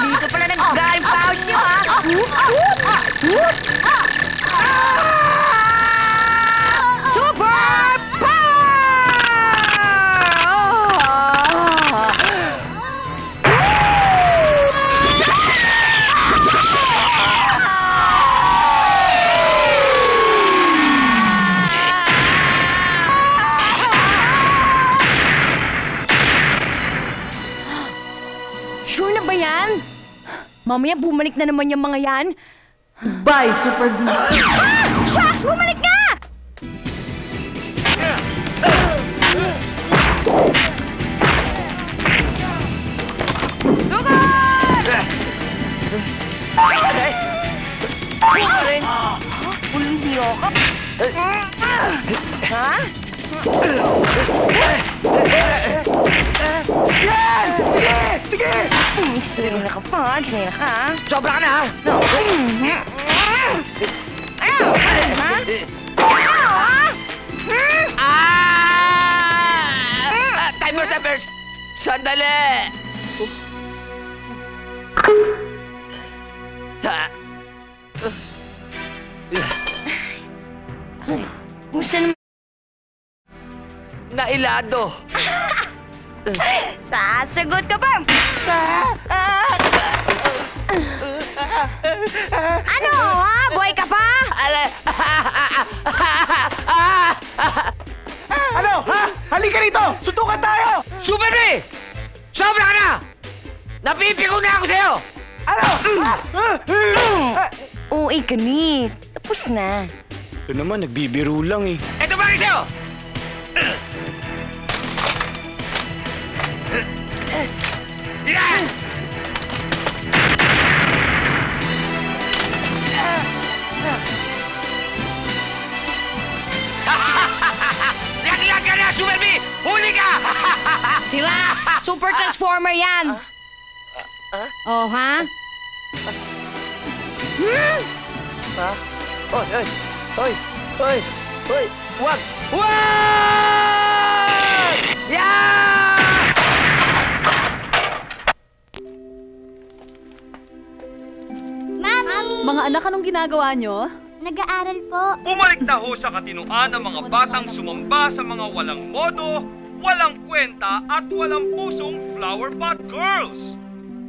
[SPEAKER 15] Dito pala nag-galing powers niyo, ha? Super
[SPEAKER 1] Sure na ba yan? Mamaya bumalik na naman yung mga yan.
[SPEAKER 11] Bye, Super B.
[SPEAKER 15] Shucks! Bumalik nga!
[SPEAKER 1] Ulong hiyo ka. Ha?
[SPEAKER 5] Yan! Sige! Sige!
[SPEAKER 1] Sige na ka pa. Sige na ka.
[SPEAKER 14] Sobra ka na, ha?
[SPEAKER 1] No. Ano? Ha?
[SPEAKER 14] Time for suppers! Sandali!
[SPEAKER 1] Gusto naman.
[SPEAKER 14] Nailado!
[SPEAKER 15] Sasagot ka pa! Ano, ha? Buhay ka pa?
[SPEAKER 5] Ano, ha? Halika rito! Suntukan tayo!
[SPEAKER 14] Super B! Sobra ka na! Napipiko na ako sa'yo!
[SPEAKER 5] Ano?
[SPEAKER 1] Oo, Kanit. Tapos na.
[SPEAKER 6] Ito naman, nagbibiro lang eh.
[SPEAKER 14] Ito ba rin sa'yo? Yan! Laki-laki ka na, Super B! Huli ka!
[SPEAKER 1] Sira! Super Transformer yan! Oh, ha?
[SPEAKER 14] Ha? Oy, oy! Oy! Oy! Oy! Wag! Wag! Yan!
[SPEAKER 10] Mami!
[SPEAKER 11] Mga anak, anong ginagawa nyo?
[SPEAKER 10] Nag-aaral po.
[SPEAKER 8] Bumalik na ho sa katinoan ang mga batang sumamba sa mga walang modo, walang kwenta at walang pusong Flower Pot Girls.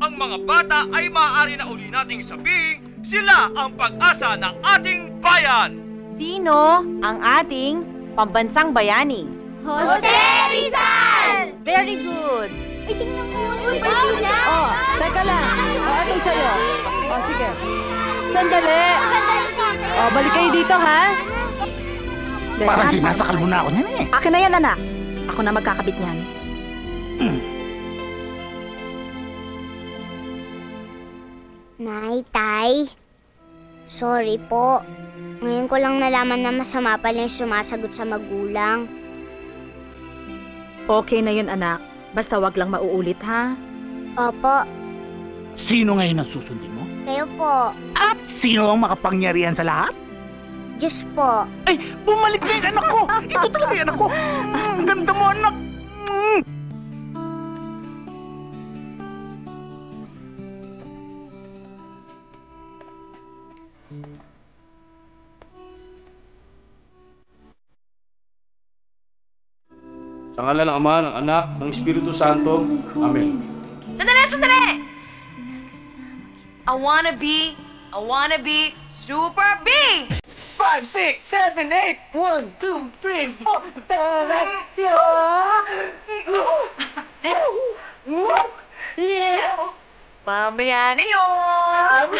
[SPEAKER 8] Ang mga bata ay maaari na uli nating sabihing sila ang pag-asa ng ating bayan.
[SPEAKER 11] Sino ang ating pambansang bayani?
[SPEAKER 10] Jose Rizal!
[SPEAKER 11] Very good.
[SPEAKER 10] Ay, tingnan mo. Super Rizal!
[SPEAKER 11] Oh, teka lang. Itong sa'yo. Oh, sige. Sandali.
[SPEAKER 10] Maganda rin sa akin.
[SPEAKER 11] Oh, balik kayo dito, ha?
[SPEAKER 3] Parang sinasakal mo na ako niyan eh.
[SPEAKER 11] Akin na yan, anak. Ako na magkakabit niyan.
[SPEAKER 10] Nay, Tay. Sorry po. Ngayon ko lang nalaman na masama pala yung sumasagot sa magulang.
[SPEAKER 11] Okay na yun, anak. Basta wag lang mauulit, ha?
[SPEAKER 10] Opo,
[SPEAKER 3] Sino ngayon ang susundin mo?
[SPEAKER 10] kayo po.
[SPEAKER 3] At sino ang makapangyarihan sa lahat?
[SPEAKER 10] Diyos po.
[SPEAKER 3] Ay, bumalik na yung anak ko! Ito talaga yung anak ko! Ang ganda mo, anak!
[SPEAKER 6] Sa ngalan ng Ama, ng Anak, ng Espiritu Santo. Amen.
[SPEAKER 1] Sandali! I wanna be Super B!
[SPEAKER 5] 5, 6, 7, 8, 1, 2, 3, 4. Yeah!
[SPEAKER 15] Mamaya na yun!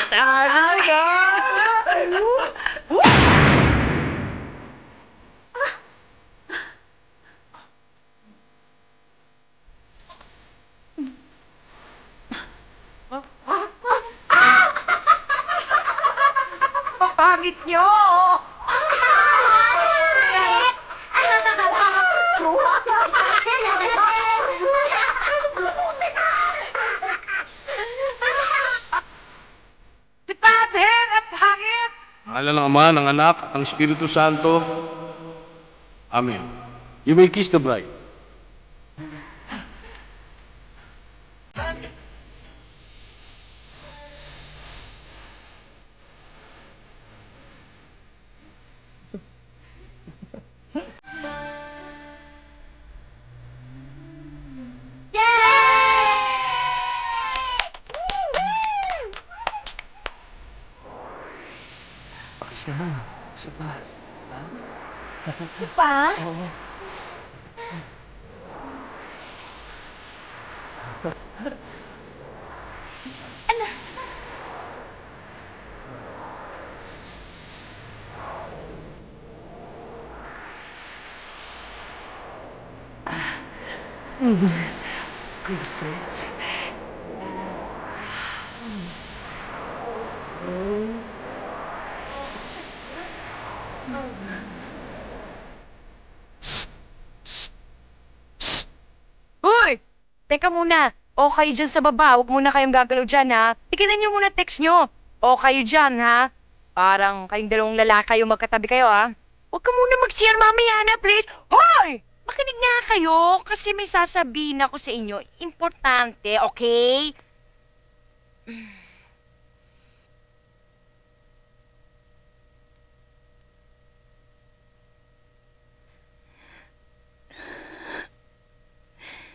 [SPEAKER 5] Pangit nyo!
[SPEAKER 15] Si Father, ang pangit!
[SPEAKER 6] Sa ngalan ng Ama, ng Anak, ng Espiritu Santo. Amen. You may kiss the bride.
[SPEAKER 15] Pakis na. Isa pa.
[SPEAKER 10] Isa pa?
[SPEAKER 15] Oo.
[SPEAKER 10] Ano?
[SPEAKER 15] Princess.
[SPEAKER 4] Hoy! Teka muna. O kayo dyan sa baba. Huwag muna kayong gagalaw dyan, ha? Tikinan niyo muna text niyo. O kayo dyan, ha? Parang kayong dalawang lalaki kayo magkatabi kayo, ha? Huwag ka muna mag-CR mamaya na, please. Hoy! Makinig nga kayo kasi may sasabihin ako sa inyo. Importante, okay?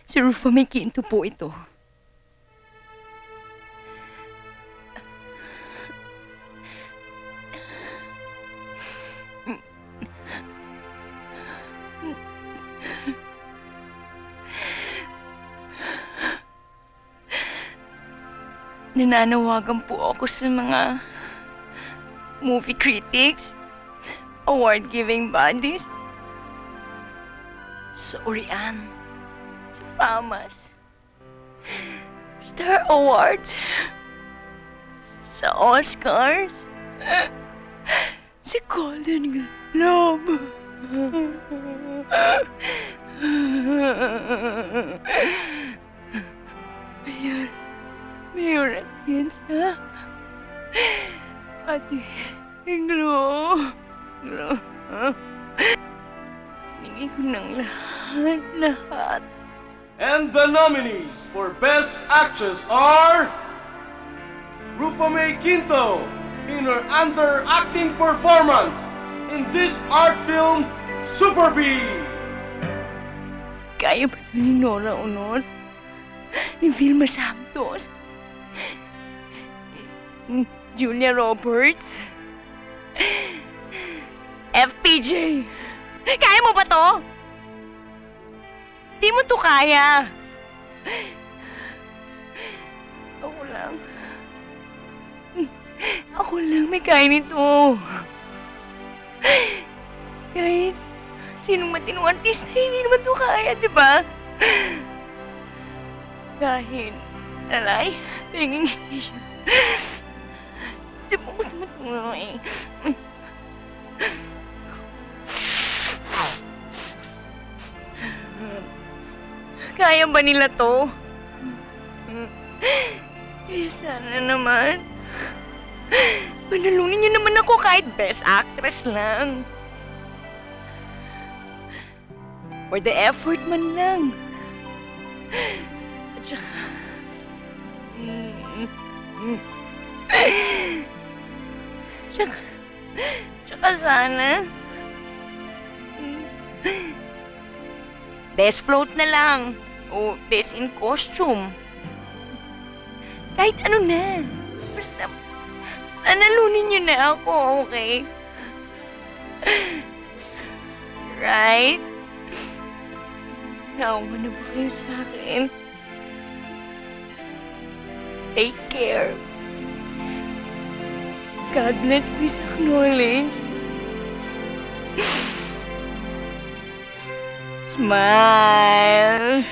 [SPEAKER 1] Si Rufa may kinto po ito. Nananawagan po ako sa mga movie critics, award-giving bodies, sa Orian, sa FAMAS, Star Awards, sa Oscars, sa Golden Globe. Mayor Atienza, Ate Glo, Hingi ko ng lahat.
[SPEAKER 6] And the nominees for Best Actress are Rufa May Quinto in her underacting performance in this art film, Super B.
[SPEAKER 1] Kaya ba ito ni Nora Honor? Ni Vilma Santos? Julia Roberts? FPJ? Kaya mo ba to? Di mo to kaya. Ako lang may kaya nito. Kahit sinong matinong artista, hindi naman to kaya, di ba? Dahil, alay, tingin hindi siya. Di mo ko tumutulong eh. Kaya ba nila to? Eh, sana naman. Panalunin niyo naman ako kahit best actress lang. For the effort man lang. At saka... Tsaka sana... Best float na lang. O best in costume. Kahit ano na. Basta... Analunin niyo na ako, okay? Right? Naawa na ba kayo sa akin? Take care. God bless, please acknowledge. Smile.